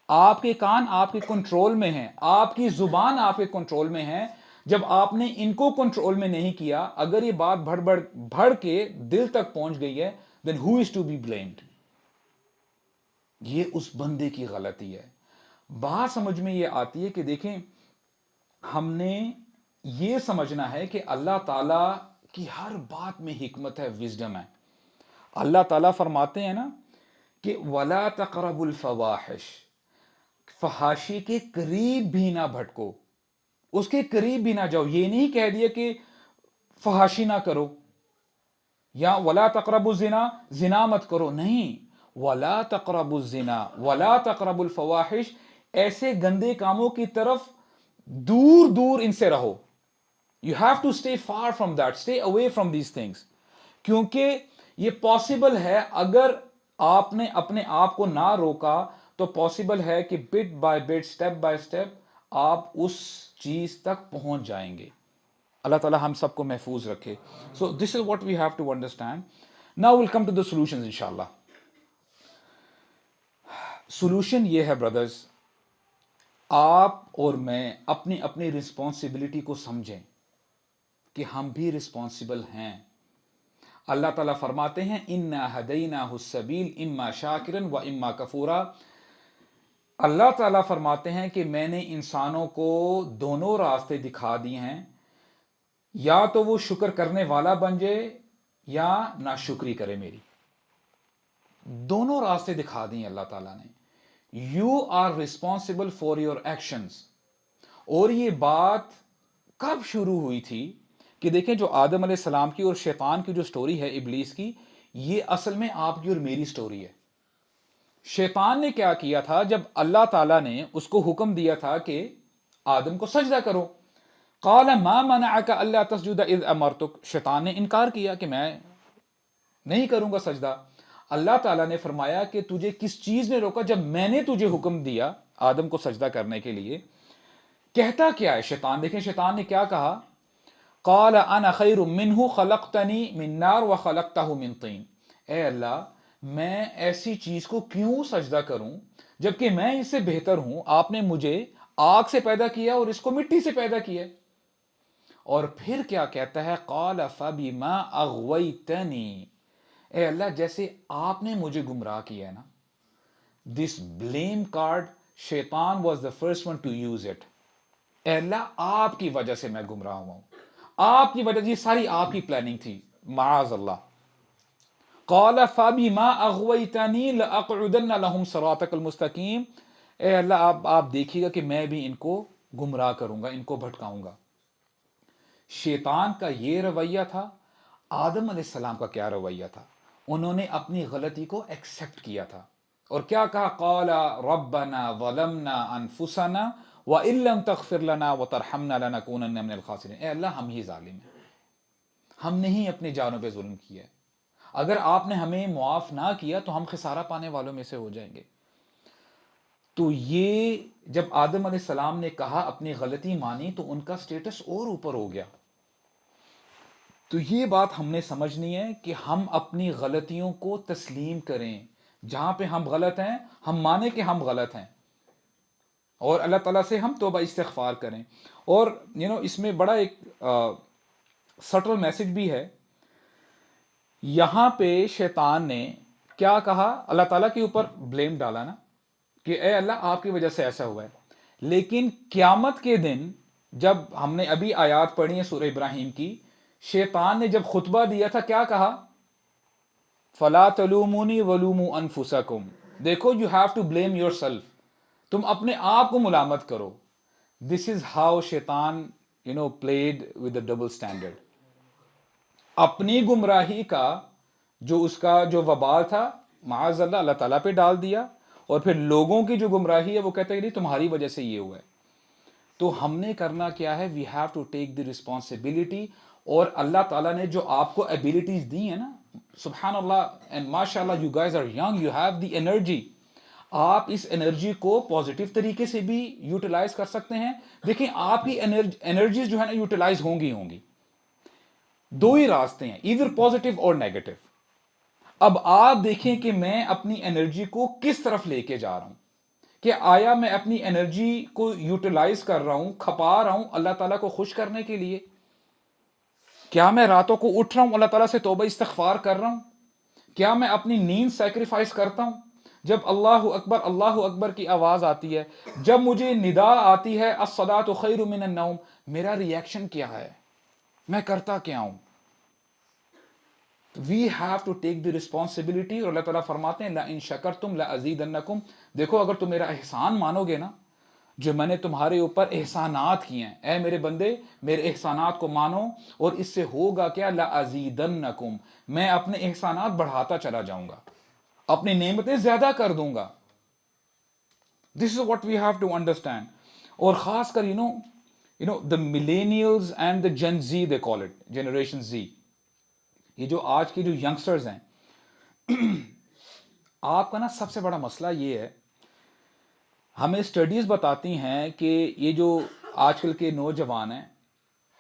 آپ کے کان آپ کے کنٹرول میں ہیں, آپ کی زبان آپ کے کنٹرول میں ہے. جب آپ نے ان کو کنٹرول میں نہیں کیا, اگر یہ بات بڑھ کے دل تک پہنچ گئی ہے, then who is to be blamed? یہ اس بندے کی غلطی ہے. بات سمجھ میں یہ آتی ہے کہ دیکھیں, ہم نے یہ سمجھنا ہے کہ اللہ تعالیٰ کی ہر بات میں حکمت ہے, وزڈم ہے. اللہ تعالیٰ فرماتے ہیں نا کہ وَلَا تَقْرَبُوا الْفَوَاحِشَ, فحاشی کے قریب بھی نہ بھٹکو, اس کے قریب بھی نہ جاؤ. یہ نہیں کہہ دیا کہ فحاشی نہ کرو, یا وَلَا تَقْرَبُوا الزِّنَا, زنا مت کرو, نہیں, وَلَا تَقْرَبُوا الزِّنَا وَلَا تَقْرَبُوا الْفَوَاحِشَ, ایسے گندے کاموں کی طرف دور دور ان سے رہو. You have to stay far from that, stay away from these things. کیونکہ یہ پاسبل ہے, اگر آپ نے اپنے آپ کو نہ روکا تو پاسبل ہے کہ but by but, step by step آپ اس چیز تک پہنچ جائیں گے. اللہ تعالیٰ ہم سب کو محفوظ رکھے. So this is what we have to understand. Now we'll come to the solutions inshallah. Solution یہ ہے بردرز, آپ اور میں اپنی اپنی رسپانسبلٹی کو سمجھیں کہ ہم بھی رسپانسبل ہیں. اللہ تعالیٰ فرماتے ہیں اِنَّا هَدَيْنَاهُ السَّبِيلَ اِمَّا شَاكِرًا وَإِمَّا كَفُورًا. اللہ تعالیٰ فرماتے ہیں کہ میں نے انسانوں کو دونوں راستے دکھا دیے ہیں, یا تو وہ شکر کرنے والا بن جائے یا ناشکری کرے میری. دونوں راستے دکھا دیے اللہ تعالیٰ نے. You are responsible for your actions. اور یہ بات کب شروع ہوئی تھی کہ دیکھیں جو آدم علیہ السلام کی اور شیطان کی جو سٹوری ہے ابلیس کی، یہ اصل میں آپ کی اور میری سٹوری ہے۔ شیطان نے کیا کیا تھا جب اللہ تعالیٰ نے اس کو حکم دیا تھا کہ آدم کو سجدہ کرو، قال ما منعک الا تسجد اذ امرتک، شیطان نے انکار کیا کہ میں نہیں کروں گا سجدہ۔ اللہ تعالیٰ نے فرمایا کہ تجھے کس چیز نے روکا جب میں نے تجھے حکم دیا آدم کو سجدہ کرنے کے لیے؟ کہتا کیا ہے شیطان؟ دیکھیں شیطان نے کیا کہا، قال انا خیر منہ خلقتنی من نار وخلقتہ من طین، اے اللہ میں ایسی چیز کو کیوں سجدہ کروں جبکہ میں اس سے بہتر ہوں، آپ نے مجھے آگ سے پیدا کیا اور اس کو مٹی سے پیدا کیا۔ اور پھر کیا کہتا ہے، قال فبما اغویتنی، اے اللہ جیسے آپ نے مجھے گمراہ کیا ہے نا، دس بلیم کارڈ شیطان was the first one to use it, اے اللہ آپ کی وجہ سے میں گمراہ ہوا ہوں، آپ کی وجہ سے، یہ ساری آپ کی پلاننگ تھی، معاذ اللہ۔ قال فبما اغویتنی لاقعدن لهم صراطک المستقیم، اے اللہ آپ دیکھیے گا کہ میں بھی ان کو گمراہ کروں گا، ان کو بھٹکاؤں گا۔ شیطان کا یہ رویہ تھا، آدم علیہ السلام کا کیا رویہ تھا؟ انہوں نے اپنی غلطی کو ایکسپٹ کیا تھا اور کیا کہا، قال ربنا ظلمنا انفسنا وان لم تغفر لنا وترحمنا لنکونن من الخاسرین، اے اللہ ہم ہی ظالم ہیں، ہم نے ہی اپنی جانوں پہ ظلم کیا ہے، اگر آپ نے ہمیں معاف نہ کیا تو ہم خسارہ پانے والوں میں سے ہو جائیں گے۔ تو یہ جب آدم علیہ السلام نے کہا اپنی غلطی مانی تو ان کا سٹیٹس اور اوپر ہو گیا۔ تو یہ بات ہم نے سمجھنی ہے کہ ہم اپنی غلطیوں کو تسلیم کریں، جہاں پہ ہم غلط ہیں ہم مانیں کہ ہم غلط ہیں اور اللہ تعالیٰ سے ہم توبہ استغفار کریں۔ اور اس میں بڑا ایک سٹل میسج بھی ہے، یہاں پہ شیطان نے کیا کہا، اللہ تعالیٰ کے اوپر بلیم ڈالا نا کہ اے اللہ آپ کی وجہ سے ایسا ہوا ہے، لیکن قیامت کے دن جب ہم نے ابھی آیات پڑھی ہیں سورہ ابراہیم کی، شیطان نے جب خطبہ دیا تھا کیا کہا، فلا تلومونی ولوموا انفسکم، دیکھو you have to blame yourself, تم اپنے آپ کو ملامت کرو۔ دس از ہاؤ شیطان played with a double standard, اپنی گمراہی کا اس کا جو وبال تھا معاذ اللہ اللہ تعالیٰ پہ ڈال دیا، اور پھر لوگوں کی جو گمراہی ہے وہ کہتے ہیں کہ تمہاری وجہ سے یہ ہوا ہے۔ تو ہم نے کرنا کیا ہے، we have to take the responsibility, اور اللہ تعالیٰ نے جو آپ کو ایبلٹیز دی ہیں نا، سبحان اللہ اینڈ ماشاء اللہ، you guys are young, you have the energy, آپ اس انرجی کو پازیٹیو طریقے سے بھی یوٹیلائز کر سکتے ہیں۔ دیکھیں آپ کی انرجیز جو ہے نا یوٹیلائز ہوں گی، دو ہی راستے ہیں، ایدر پازیٹیو اور نیگیٹو۔ اب آپ دیکھیں کہ میں اپنی انرجی کو کس طرف لے کے جا رہا ہوں، کہ آیا میں اپنی انرجی کو یوٹیلائز کر رہا ہوں، کھپا رہا ہوں اللہ تعالیٰ کو خوش کرنے کے لیے؟ کیا میں راتوں کو اٹھ رہا ہوں اللہ تعالیٰ سے توبہ استغفار کر رہا ہوں؟ کیا میں اپنی نیند سیکریفائس کرتا ہوں؟ جب اللہ اکبر کی آواز آتی ہے، جب مجھے ندا آتی ہے الصلاۃ خیر من النوم، میرا ریئیکشن کیا ہے، میں کرتا کیا ہوں؟ We have to take the responsibility, اور اللہ تعالیٰ فرماتے ہیں لَإِن شَكَرْتُمْ لَأَزِيدَنَّكُمْ، دیکھو اگر تم میرا احسان مانو گے نا، جو میں نے تمہارے اوپر احسانات کیے ہیں، اے میرے بندے میرے احسانات کو مانو، اور اس سے ہوگا کیا، لَأَزِيدَنَّكُمْ، میں اپنے احسانات بڑھاتا چلا جاؤں گا، اپنی نعمتیں زیادہ کر دوں گا۔ This is what we have to understand. اور خاص کر دا ملینیلز اینڈ دا جن زی، دے کال اٹ جنریشن زی، یہ جو آج کے جو ینگسٹرز ہیں، آپ کا نا سب سے بڑا مسئلہ یہ ہے، ہمیں اسٹڈیز بتاتی ہیں کہ یہ جو آج کل کے نوجوان ہیں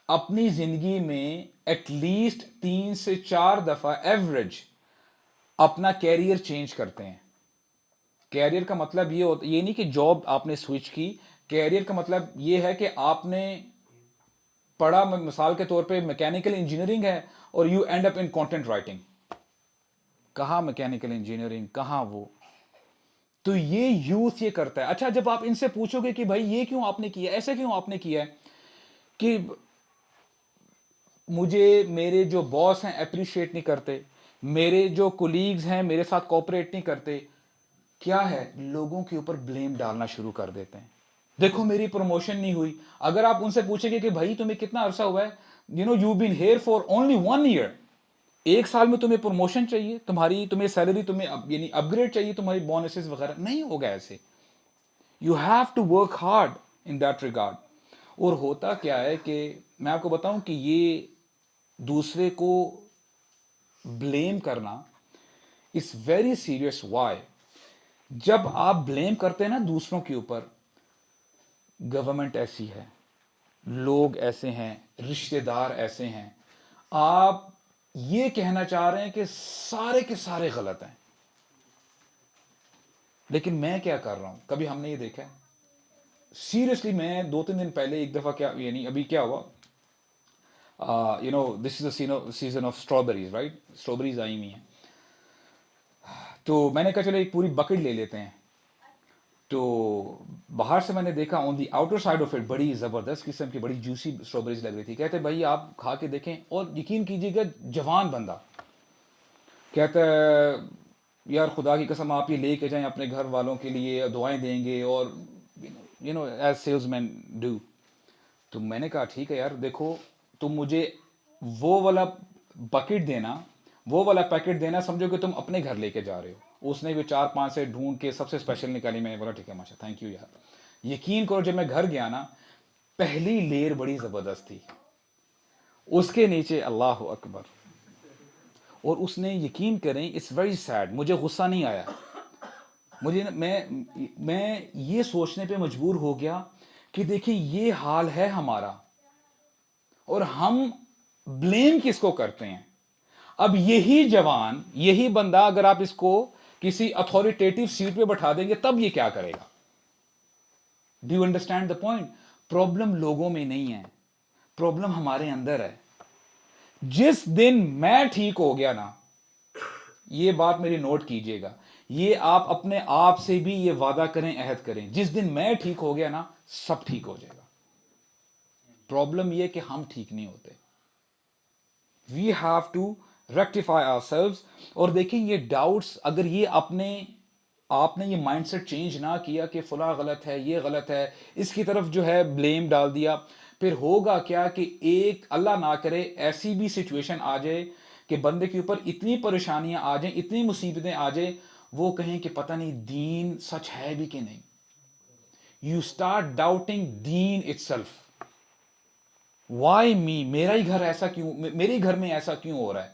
اپنی زندگی میں ایٹ لیسٹ 3 سے 4 دفعہ ایوریج اپنا کیریئر چینج کرتے ہیں۔ کیریئر کا مطلب یہ نہیں کہ جاب آپ نے سوئچ کی، کیریئر کا مطلب یہ ہے کہ آپ نے پڑھا، مثال کے طور پہ میکینیکل انجینئرنگ ہے اور you and up in content writing, کہاں میکینیکل انجینئرنگ، کہاں وہ، تو یہ یوتھ یہ کرتا ہے۔ اچھا جب آپ ان سے پوچھو گے کہ بھائی یہ کیوں آپ نے کیا، ایسے کیوں آپ نے کیا ہے، کہ مجھے میرے جو باس ہیں اپریشیٹ نہیں کرتے، میرے جو کولیگز ہیں میرے ساتھ کوپریٹ نہیں کرتے، کیا ہے، لوگوں کے اوپر بلیم ڈالنا شروع کر دیتے ہیں۔ دیکھو میری پروموشن نہیں ہوئی. اگر آپ ان سے پوچھیں گے کہ بھائی تمہیں کتنا عرصہ ہوا ہے, you been here for only 1 year, 1 سال میں تمہیں پروموشن چاہیے, تمہیں سیلری, تمہیں یعنی اپ گریڈ چاہیے, تمہاری بونسز وغیرہ نہیں ہوگا ایسے. You have to work hard in that regard. اور ہوتا کیا ہے کہ میں آپ کو بتاؤں کہ یہ دوسرے کو بلیم کرنا از ویری سیریس. وائی؟ جب آپ بلیم کرتے ہیں نا دوسروں کے اوپر, گورنمنٹ ایسی ہے, لوگ ایسے ہیں, رشتہ دار ایسے ہیں, آپ یہ کہنا چاہ رہے ہیں کہ سارے کے سارے غلط ہیں. لیکن میں کیا کر رہا ہوں, کبھی ہم نے یہ دیکھا ہے سیریسلی. میں 2-3 دن پہلے ایک دفعہ کیا, یعنی ابھی کیا ہوا, this is a season of strawberries, right, strawberries آئی ہوئی ہیں. تو میں نے کہا چلو ایک پوری بکٹ لے لیتے ہیں. تو باہر سے میں نے دیکھا on the outer side of it بڑی زبردست قسم کی بڑی جوسی اسٹرابریز لگ رہی تھی. کہتے بھائی آپ کھا کے دیکھیں, اور یقین کیجیے گا جوان بندہ کہتا ہے یار خدا کی قسم آپ یہ لے کے جائیں اپنے گھر والوں کے لیے, دعائیں دیں گے, اور ایز سیلز مین ڈو. تو میں نے کہا ٹھیک ہے یار, دیکھو تم مجھے وہ والا بکٹ دینا, وہ والا پیکٹ دینا, سمجھو کہ تم اپنے گھر لے کے جا رہے ہو. اس نے بھی 4-5 سے ڈھونڈ کے سب سے اسپیشل نکالی. میں نے بولا ٹھیک ہے ماشاء, تھینک یو یار. یقین کرو جب میں گھر گیا نا, پہلی لیر بڑی زبردست تھی, اس کے نیچے اللہ اکبر. اور اس نے, یقین کریں, اٹس ویری سیڈ, مجھے غصہ نہیں آیا. میں یہ سوچنے پہ مجبور ہو گیا کہ دیکھیں یہ حال ہے ہمارا, اور ہم بلیم کس کو کرتے ہیں. اب یہی جوان, یہی بندہ, اگر آپ اس کو کسی اتھارٹیٹیو سیٹ پہ بٹھا دیں گے تب یہ کیا کرے گا. Do you understand the point? Problem لوگوں میں نہیں ہے, پرابلم ہمارے اندر ہے. جس دن میں ٹھیک ہو گیا نا, یہ بات میری نوٹ کیجئے گا, یہ آپ اپنے آپ سے بھی یہ وعدہ کریں, عہد کریں, جس دن میں ٹھیک ہو گیا نا سب ٹھیک ہو جائے گا. پرابلم یہ کہ ہم ٹھیک نہیں ہوتے. We have to rectify ourselves. اور دیکھیں یہ ڈاؤٹس, اگر یہ آپ نے یہ مائنڈ سیٹ چینج نہ کیا کہ فلاں غلط ہے, یہ غلط ہے, اس کی طرف جو ہے بلیم ڈال دیا, پھر ہوگا کیا کہ ایک, اللہ نہ کرے, ایسی بھی سچویشن آ جائے کہ بندے کے اوپر اتنی پریشانیاں آ جائیں, اتنی مصیبتیں آ جائیں, وہ کہیں کہ پتہ نہیں دین سچ ہے بھی کہ نہیں. You start doubting then itself. Why me, میرا ہی گھر ایسا کیوں, میرے گھر میں ایسا کیوں ہو رہا ہے,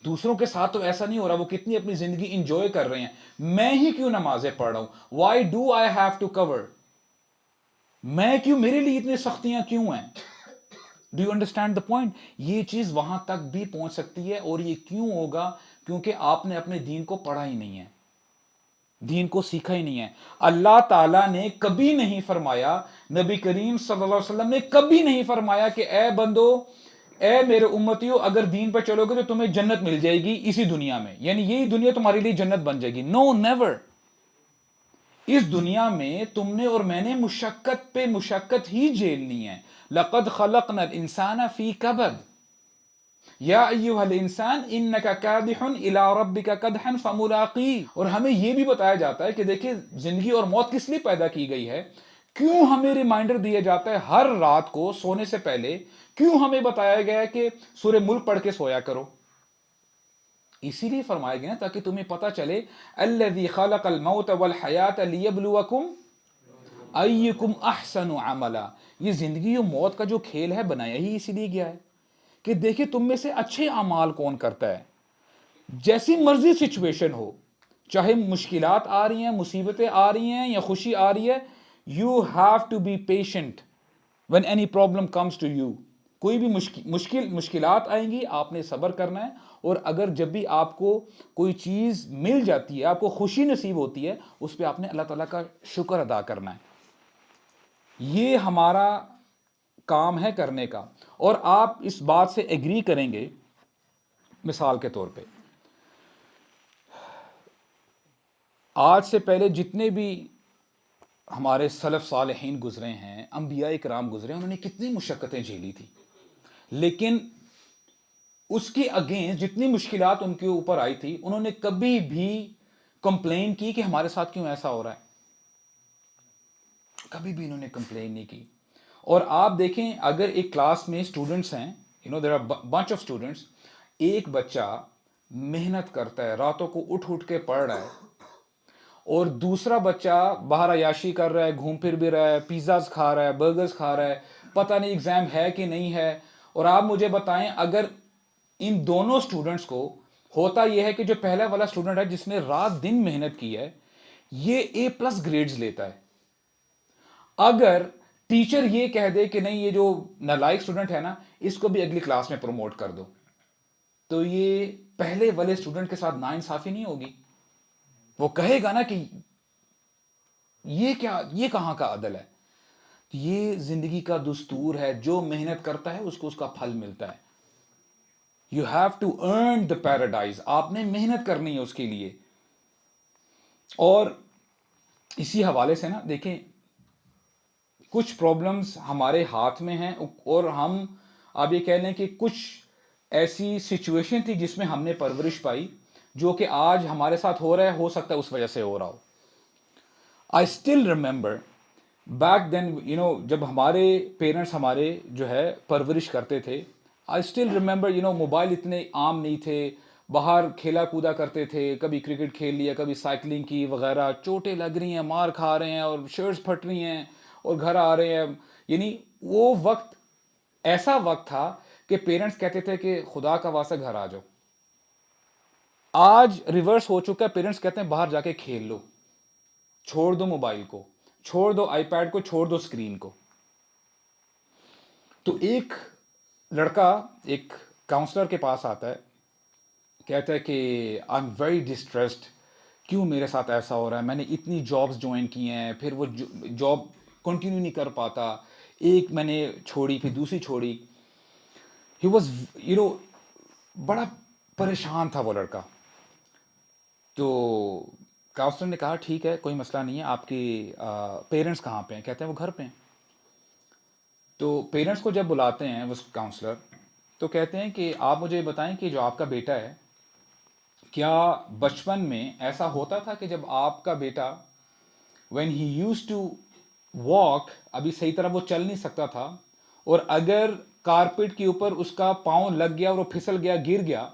دوسروں کے ساتھ تو ایسا نہیں ہو رہا, وہ کتنی اپنی زندگی انجوائے کر رہے ہیں, میں ہی کیوں نمازیں پڑھ رہا ہوں. Why do I have to cover, میں کیوں, میرے لیے اتنی سختیاں کیوں ہیں. Do you understand the point? یہ چیز وہاں تک بھی پہنچ سکتی ہے, اور یہ کیوں ہوگا, کیونکہ آپ نے اپنے دین کو پڑھا ہی نہیں ہے, دین کو سیکھا ہی نہیں ہے. اللہ تعالیٰ نے کبھی نہیں فرمایا, نبی کریم صلی اللہ علیہ وسلم نے کبھی نہیں فرمایا کہ اے بندو, اے میرے امتیوں, اگر دین پر چلو گے تو تمہیں جنت مل جائے گی اسی دنیا میں, یعنی یہی دنیا تمہارے لیے جنت بن جائے گی. نو, نیور. اس دنیا میں تم نے اور میں نے مشقت پہ مشقت ہی جھیلنی ہے. لقد خلقنا الانسان فی کبد یا ایھا الانسان انک کادح الی ربک کدحا فملاقیہ. اور ہمیں یہ بھی بتایا جاتا ہے کہ دیکھیں زندگی اور موت کس لیے پیدا کی گئی ہے, کیوں ہمیں ریمائنڈر دیا جاتا ہے ہر رات کو سونے سے پہلے, کیوں ہمیں بتایا گیا ہے کہ سورہ ملک پڑھ کے سویا کرو. اسی لیے فرمایا گیا نا تاکہ تمہیں پتا چلے, الذی خلق الموت والحیات لیبلوکم ایکم احسن عملا. یہ زندگی اور موت کا جو کھیل ہے بنایا ہی اسی لیے گیا ہے کہ دیکھیں تم میں سے اچھے اعمال کون کرتا ہے. جیسی مرضی سچویشن ہو, چاہے مشکلات آ رہی ہیں, مصیبتیں آ رہی ہیں, یا خوشی آ رہی ہے, you have to be patient when any problem comes to you. کوئی بھی مشکلات آئیں گی, آپ نے صبر کرنا ہے. اور اگر جب بھی آپ کو کوئی چیز مل جاتی ہے, آپ کو خوشی نصیب ہوتی ہے, اس پہ آپ نے اللہ تعالیٰ کا شکر ادا کرنا ہے. یہ ہمارا کام ہے کرنے کا. اور آپ اس بات سے ایگری کریں گے, مثال کے طور پہ آج سے پہلے جتنے بھی ہمارے سلف صالحین گزرے ہیں, انبیاء کرام گزرے ہیں, انہوں نے کتنی مشقتیں جھیلی تھی, لیکن اس کے اگینسٹ جتنی مشکلات ان کے اوپر آئی تھی, انہوں نے کبھی بھی کمپلین کی کہ ہمارے ساتھ کیوں ایسا ہو رہا ہے. کبھی بھی انہوں نے کمپلین نہیں کی. اور آپ دیکھیں اگر ایک کلاس میں اسٹوڈنٹس ہیں, there are bunch of students, ایک بچہ محنت کرتا ہے, راتوں کو اٹھ اٹھ کے پڑھ رہا ہے, اور دوسرا بچہ باہر عیاشی کر رہا ہے, گھوم پھر بھی رہا ہے, پیزاز کھا رہا ہے, برگرز کھا رہا ہے, پتہ نہیں ایگزام ہے کہ نہیں ہے. اور آپ مجھے بتائیں اگر ان دونوں اسٹوڈنٹس کو ہوتا یہ ہے کہ جو پہلا والا اسٹوڈنٹ ہے جس نے رات دن محنت کی ہے یہ A+ گریڈز لیتا ہے, اگر ٹیچر یہ کہہ دے کہ نہیں یہ جو نالائق اسٹوڈنٹ ہے نا اس کو بھی اگلی کلاس میں پروموٹ کر دو, تو یہ پہلے والے اسٹوڈنٹ کے ساتھ ناانصافی نہیں ہوگی. وہ کہے گا نا کہ یہ کیا, یہ کہاں کا عدل ہے. یہ زندگی کا دستور ہے, جو محنت کرتا ہے اس کو اس کا پھل ملتا ہے. You have to earn the paradise, آپ نے محنت کرنی ہے اس کے لیے. اور اسی حوالے سے نا دیکھیں کچھ پرابلمز ہمارے ہاتھ میں ہیں, اور ہم آپ یہ کہہ لیں کہ کچھ ایسی سچویشن تھی جس میں ہم نے پرورش پائی جو کہ آج ہمارے ساتھ ہو رہا ہے, ہو سکتا ہے اس وجہ سے ہو رہا ہو. I still remember back then جب ہمارے پیرنٹس ہمارے جو ہے پرورش کرتے تھے, آئی اسٹل ریمبر موبائل اتنے عام نہیں تھے, باہر کھیلا کودا کرتے تھے, کبھی کرکٹ کھیل لیا, کبھی سائیکلنگ کی وغیرہ, چوٹیں لگ رہی ہیں, مار کھا رہے ہیں اور شرٹس پھٹ رہی ہیں اور گھر آ رہے ہیں. وہ وقت ایسا وقت تھا کہ پیرنٹس کہتے تھے کہ خدا کا واسطہ گھر آ جاؤ. آج ریورس ہو چکا ہے, پیرنٹس کہتے ہیں باہر جا کے کھیل لو, چھوڑ دو موبائل کو, چھوڑ دو آئی پیڈ کو, چھوڑ دو اسکرین کو. تو ایک لڑکا ایک کاؤنسلر کے پاس آتا ہے, کہتا ہے کہ آئی ایم ویری ڈسٹریسڈ, کیوں میرے ساتھ ایسا ہو رہا ہے, میں نے اتنی جابس جوائن کی ہیں, پھر وہ جاب کنٹینیو نہیں کر پاتا, ایک میں نے چھوڑی پھر دوسری چھوڑی. ہی واز بڑا پریشان تھا وہ لڑکا. تو کاؤنسلر نے کہا ٹھیک ہے کوئی مسئلہ نہیں ہے, آپ کے پیرنٹس کہاں پہ ہیں؟ کہتے ہیں وہ گھر پہ ہیں. تو پیرنٹس کو جب بلاتے ہیں وہ کاؤنسلر, تو کہتے ہیں کہ آپ مجھے بتائیں کہ جو آپ کا بیٹا ہے کیا بچپن میں ایسا ہوتا تھا کہ جب آپ کا بیٹا when he used to walk, ابھی صحیح طرح وہ چل نہیں سکتا تھا, اور اگر کارپیٹ کے اوپر اس کا پاؤں لگ گیا اور وہ پھسل گیا, گر گیا,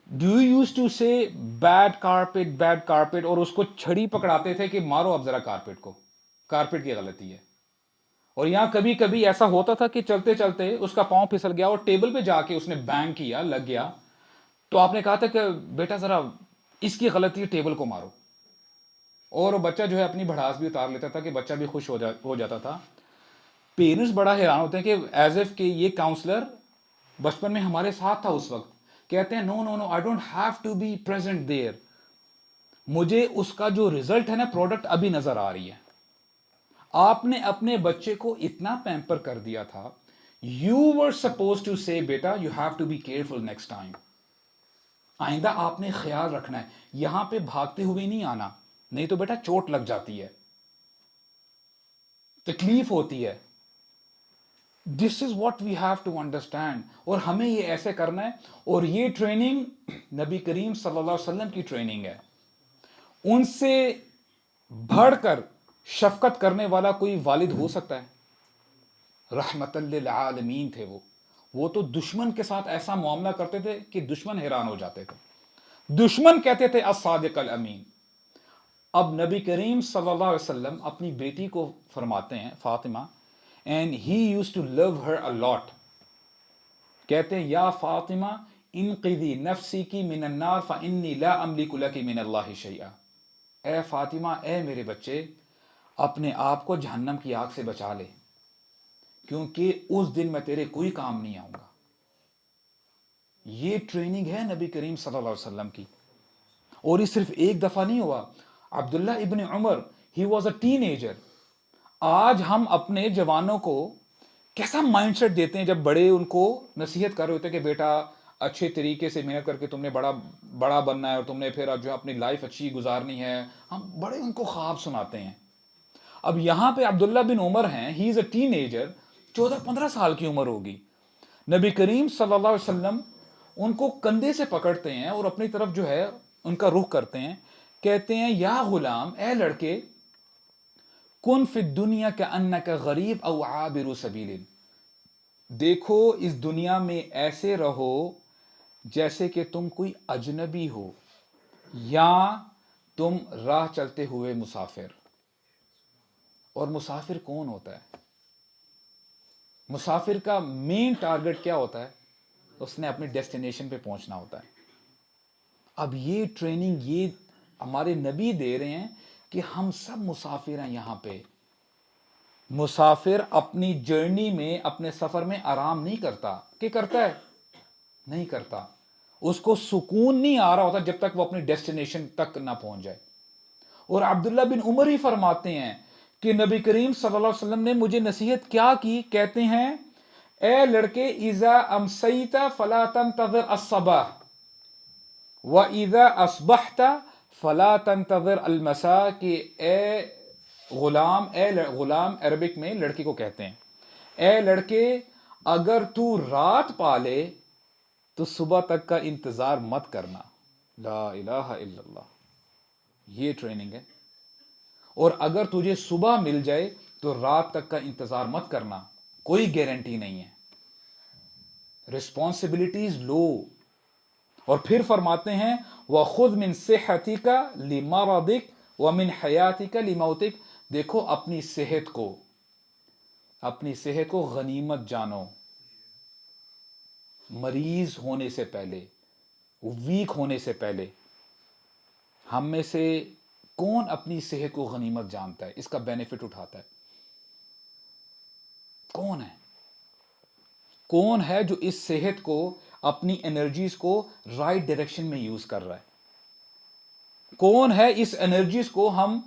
ڈو یو یوز ٹو سے بیڈ کارپیٹ, اور اس کو چھڑی پکڑاتے تھے کہ مارو اب ذرا کارپیٹ کو, کارپیٹ کی غلطی ہے. اور یہاں کبھی کبھی ایسا ہوتا تھا کہ چلتے چلتے اس کا پاؤں پھسل گیا اور ٹیبل پہ جا کے اس نے بینگ کیا, لگ گیا, تو آپ نے کہا تھا کہ بیٹا ذرا اس کی غلطی ہے, ٹیبل کو مارو. اور وہ بچہ جو ہے اپنی بھڑاس بھی اتار لیتا تھا کہ بچہ بھی خوش ہو جاتا تھا. پیرنٹس بڑا حیران ہوتے ہیں کہ ایز ایف کہ یہ کاؤنسلر بچپن میں ہمارے ساتھ تھا اس وقت. کہتے ہیں no no no, I don't have to be present there, مجھے اس کا جو ریزلٹ ہے نا پروڈکٹ ابھی نظر آ رہی ہے. آپ نے اپنے بچے کو اتنا پیمپر کر دیا تھا, you were suppose to say بیٹا you have to be careful next time, آئندہ آپ نے خیال رکھنا ہے, یہاں پہ بھاگتے ہوئے نہیں آنا, نہیں تو بیٹا چوٹ لگ جاتی ہے, تکلیف ہوتی ہے. This is what we have to understand, اور ہمیں یہ ایسے کرنا ہے. اور یہ ٹریننگ نبی کریم صلی اللہ علیہ وسلم کی ٹریننگ ہے. ان سے بڑھ کر شفقت کرنے والا کوئی والد ہو سکتا ہے؟ رحمت للعالمین تھے وہ تو دشمن کے ساتھ ایسا معاملہ کرتے تھے کہ دشمن حیران ہو جاتے تھے, دشمن کہتے تھے الصادق الامین. اب نبی کریم صلی اللہ علیہ وسلم اپنی بیٹی کو فرماتے ہیں Fatima, and he used to love her a lot, کہتے ہیں یا فاطمہ انقذی نفسی کی من النار فانی لا املک لک من اللہ شیئا, اے فاطمہ, اے میرے بچے, اپنے آپ کو جہنم کی آگ سے بچا لے, کیونکہ اس دن میں تیرے کوئی کام نہیں آؤں گا. یہ ٹریننگ ہے نبی کریم صلی اللہ علیہ وسلم کی. اور یہ صرف ایک دفعہ نہیں ہوا. Abdullah ibn Umar, he was a teenager. آج ہم اپنے جوانوں کو کیسا مائنڈ سیٹ دیتے ہیں جب بڑے ان کو نصیحت کر رہے ہوتے ہیں کہ بیٹا اچھے طریقے سے محنت کر کے تم نے بڑا بننا ہے اور تم نے پھر جو ہے اپنی لائف اچھی گزارنی ہے, ہم بڑے ان کو خواب سناتے ہیں. اب یہاں پہ عبداللہ بن عمر ہیں, ہی از اے ٹین ایجر, 14-15 سال کی عمر ہوگی. نبی کریم صلی اللہ علیہ وسلم ان کو کندھے سے پکڑتے ہیں اور اپنی طرف جو ہے ان کا رخ کرتے ہیں, کہتے ہیں یا غلام, اے لڑکے, کن فی الدنیا کأنک غریب او عابر سبیل، دیکھو اس دنیا میں ایسے رہو جیسے کہ تم کوئی اجنبی ہو یا تم راہ چلتے ہوئے مسافر۔ اور مسافر کون ہوتا ہے؟ مسافر کا مین ٹارگٹ کیا ہوتا ہے؟ اس نے اپنی ڈیسٹینیشن پہ پہنچنا ہوتا ہے۔ اب یہ ٹریننگ یہ ہمارے نبی دے رہے ہیں کہ ہم سب مسافر ہیں یہاں پہ۔ مسافر اپنی جرنی میں، اپنے سفر میں آرام نہیں کرتا، کہ کرتا ہے؟ نہیں کرتا۔ اس کو سکون نہیں آ رہا ہوتا جب تک وہ اپنی ڈیسٹینیشن تک نہ پہنچ جائے۔ اور عبداللہ بن عمر ہی فرماتے ہیں کہ نبی کریم صلی اللہ علیہ وسلم نے مجھے نصیحت کیا کی، کہتے ہیں اے لڑکے اذا امسیت فلا تنتظر الصباح واذا اصبحت فلا تنتظر المساء، کہ اے غلام، غلام عربک میں لڑکی کو کہتے ہیں، اے لڑکے اگر تو رات پالے تو صبح تک کا انتظار مت کرنا۔ لا الہ الا اللہ، یہ ٹریننگ ہے۔ اور اگر تجھے صبح مل جائے تو رات تک کا انتظار مت کرنا، کوئی گارنٹی نہیں ہے، رسپانسبلٹیز لو۔ اور پھر فرماتے ہیں وَخُذْ مِنْ صِحَّتِكَ لِمَرَضِكَ وَمِنْ حَيَاتِكَ لِمَوْتِكَ، دیکھو اپنی صحت کو غنیمت جانو، مریض ہونے سے پہلے، ویک ہونے سے پہلے۔ ہم میں سے کون اپنی صحت کو غنیمت جانتا ہے، اس کا بینیفٹ اٹھاتا ہے؟ کون ہے؟ کون ہے جو اس صحت کو، اپنی انرجیز کو رائٹ ڈائریکشن میں یوز کر رہا ہے؟ کون ہے اس انرجیز کو، ہم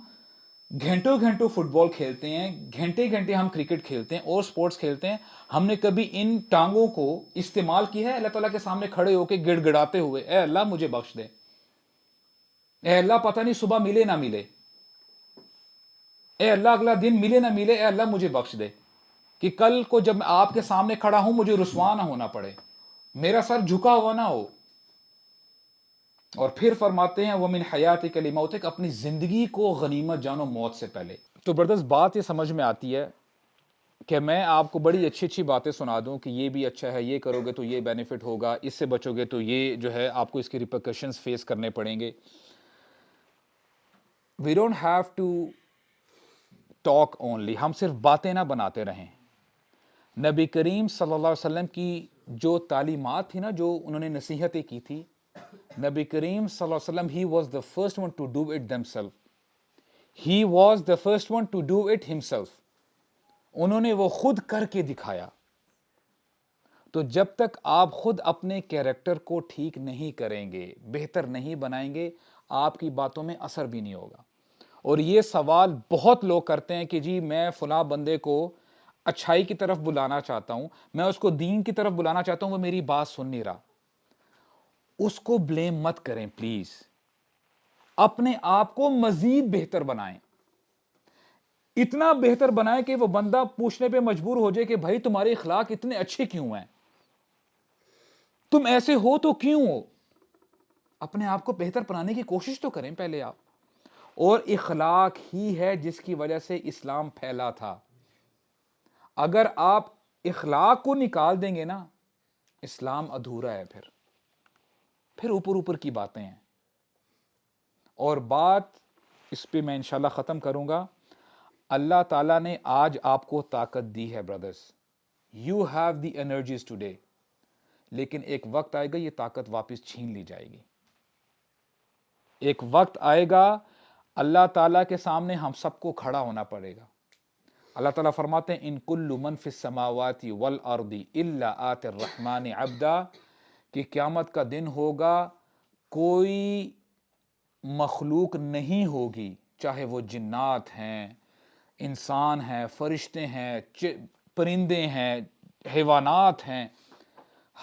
گھنٹوں گھنٹوں فٹ بال کھیلتے ہیں، گھنٹے گھنٹے ہم کرکٹ کھیلتے ہیں اور سپورٹس کھیلتے ہیں، ہم نے کبھی ان ٹانگوں کو استعمال کیا ہے اللہ تعالیٰ کے سامنے کھڑے ہو کے گڑ گڑاتے ہوئے اے اللہ مجھے بخش دے، اے اللہ پتہ نہیں صبح ملے نہ ملے، اے اللہ اگلا دن ملے نہ ملے، اے اللہ مجھے بخش دے، کہ کل کو جب میں آپ کے سامنے کھڑا ہوں مجھے رسوا نہ ہونا پڑے، میرا سر جھکا ہوا نہ ہو۔ اور پھر فرماتے ہیں وَمِنْ حَيَاتِكَ لِمَوْتِكَ، اپنی زندگی کو غنیمت جانو موت سے پہلے۔ تو بردرز بات یہ سمجھ میں آتی ہے کہ میں آپ کو بڑی اچھی اچھی باتیں سنا دوں کہ یہ بھی اچھا ہے، یہ کرو گے تو یہ بینیفٹ ہوگا، اس سے بچو گے تو یہ جو ہے آپ کو اس کی ریپرکشنز فیس کرنے پڑیں گے۔ We don't have to talk only, ہم صرف باتیں نہ بناتے رہیں۔ نبی کریم صلی اللہ علیہ وسلم کی جو تعلیمات تھی نا، جو انہوں نے نصیحتیں کی تھی، نبی کریم صلی اللہ علیہ وسلم he was the first one to do it themselves. He was the first one to do it himself. انہوں نے وہ خود کر کے دکھایا۔ تو جب تک آپ خود اپنے کیریکٹر کو ٹھیک نہیں کریں گے، بہتر نہیں بنائیں گے، آپ کی باتوں میں اثر بھی نہیں ہوگا۔ اور یہ سوال بہت لوگ کرتے ہیں کہ جی میں فلاں بندے کو اچھائی کی طرف بلانا چاہتا ہوں، میں اس کو دین کی طرف بلانا چاہتا ہوں، وہ میری بات سن نہیں رہا۔ اس کو بلیم مت کریں پلیز، اپنے آپ کو مزید بہتر بنائیں، اتنا بہتر بنائیں کہ وہ بندہ پوچھنے پہ مجبور ہو جائے کہ بھائی تمہارے اخلاق اتنے اچھے کیوں ہیں، تم ایسے ہو تو کیوں ہو؟ اپنے آپ کو بہتر بنانے کی کوشش تو کریں پہلے آپ۔ اور اخلاق ہی ہے جس کی وجہ سے اسلام پھیلا تھا۔ اگر آپ اخلاق کو نکال دیں گے نا، اسلام ادھورا ہے، پھر اوپر اوپر کی باتیں ہیں۔ اور بات اس پہ میں انشاءاللہ ختم کروں گا۔ اللہ تعالیٰ نے آج آپ کو طاقت دی ہے brothers, you have the energies today, لیکن ایک وقت آئے گا یہ طاقت واپس چھین لی جائے گی۔ ایک وقت آئے گا اللہ تعالیٰ کے سامنے ہم سب کو کھڑا ہونا پڑے گا۔ اللہ تعالیٰ فرماتے ہیں ان کل من فی السماوات والارض الا آتی الرحمن عبدا، کہ قیامت کا دن ہوگا کوئی مخلوق نہیں ہوگی، چاہے وہ جنات ہیں، انسان ہیں، فرشتے ہیں، پرندے ہیں، حیوانات ہیں،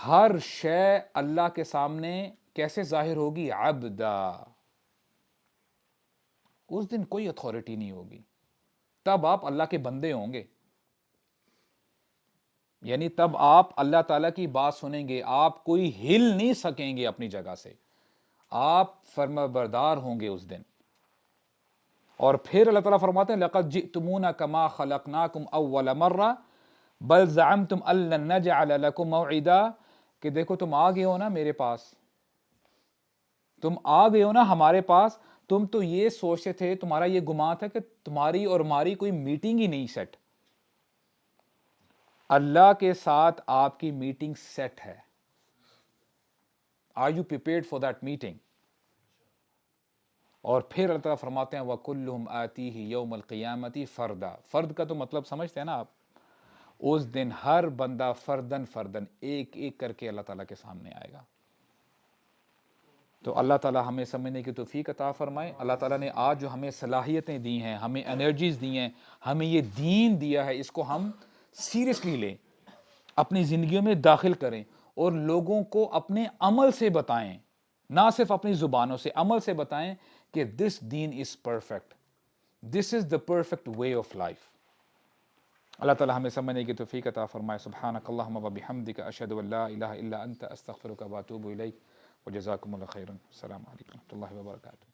ہر شے اللہ کے سامنے کیسے ظاہر ہوگی؟ عبدا۔ اس دن کوئی اتھارٹی نہیں ہوگی، تب آپ اللہ کے بندے ہوں گے، یعنی تب آپ اللہ تعالیٰ کی بات سنیں گے، آپ کوئی ہل نہیں سکیں گے اپنی جگہ سے، آپ فرمانبردار ہوں گے اس دن۔ اور پھر اللہ تعالیٰ فرماتے ہیں لقد جئتمونا کما خلقناکم اول مرہ بل زعمتم ان لن نجعل لکم موعدا، کہ دیکھو تم آ گئے ہو نا میرے پاس، تم آ گئے ہو نا ہمارے پاس، تم تو یہ سوچتے تھے، تمہارا یہ گمان تھا کہ تمہاری اور ہماری کوئی میٹنگ ہی نہیں سیٹ. اللہ کے ساتھ آپ کی میٹنگ سیٹ ہے. Are you prepared for that meeting? اور پھر اللہ تعالیٰ فرماتے ہیں وَكُلُّهُمْ آتِيهِ يَوْمَ الْقِيَامَةِ فَرْدًا. فرد کا تو مطلب سمجھتے ہیں نا آپ، اس دن ہر بندہ فردن فردن ایک ایک کر کے اللہ تعالیٰ کے سامنے آئے گا. تو اللہ تعالیٰ ہمیں سمجھنے کی توفیق عطا فرمائے. اللہ تعالیٰ نے آج جو ہمیں صلاحیتیں دی ہیں، ہمیں انرجیز دی ہیں، ہمیں یہ دین دیا ہے، اس کو ہم سیریسلی لیں، اپنی زندگیوں میں داخل کریں اور لوگوں کو اپنے عمل سے بتائیں، نہ صرف اپنی زبانوں سے، عمل سے بتائیں کہ this then is perfect, this is the perfect way of life. اللہ تعالیٰ ہمیں سمجھنے کی توفیق عطا فرمائے. سبحانک اللہم و بحمدک، اشہد ان لا الہ الا انت، استغفرک و اتوب الیک، وجزاکم اللہ خیرا. السلام علیکم و رحمۃ اللہ وبرکاتہ.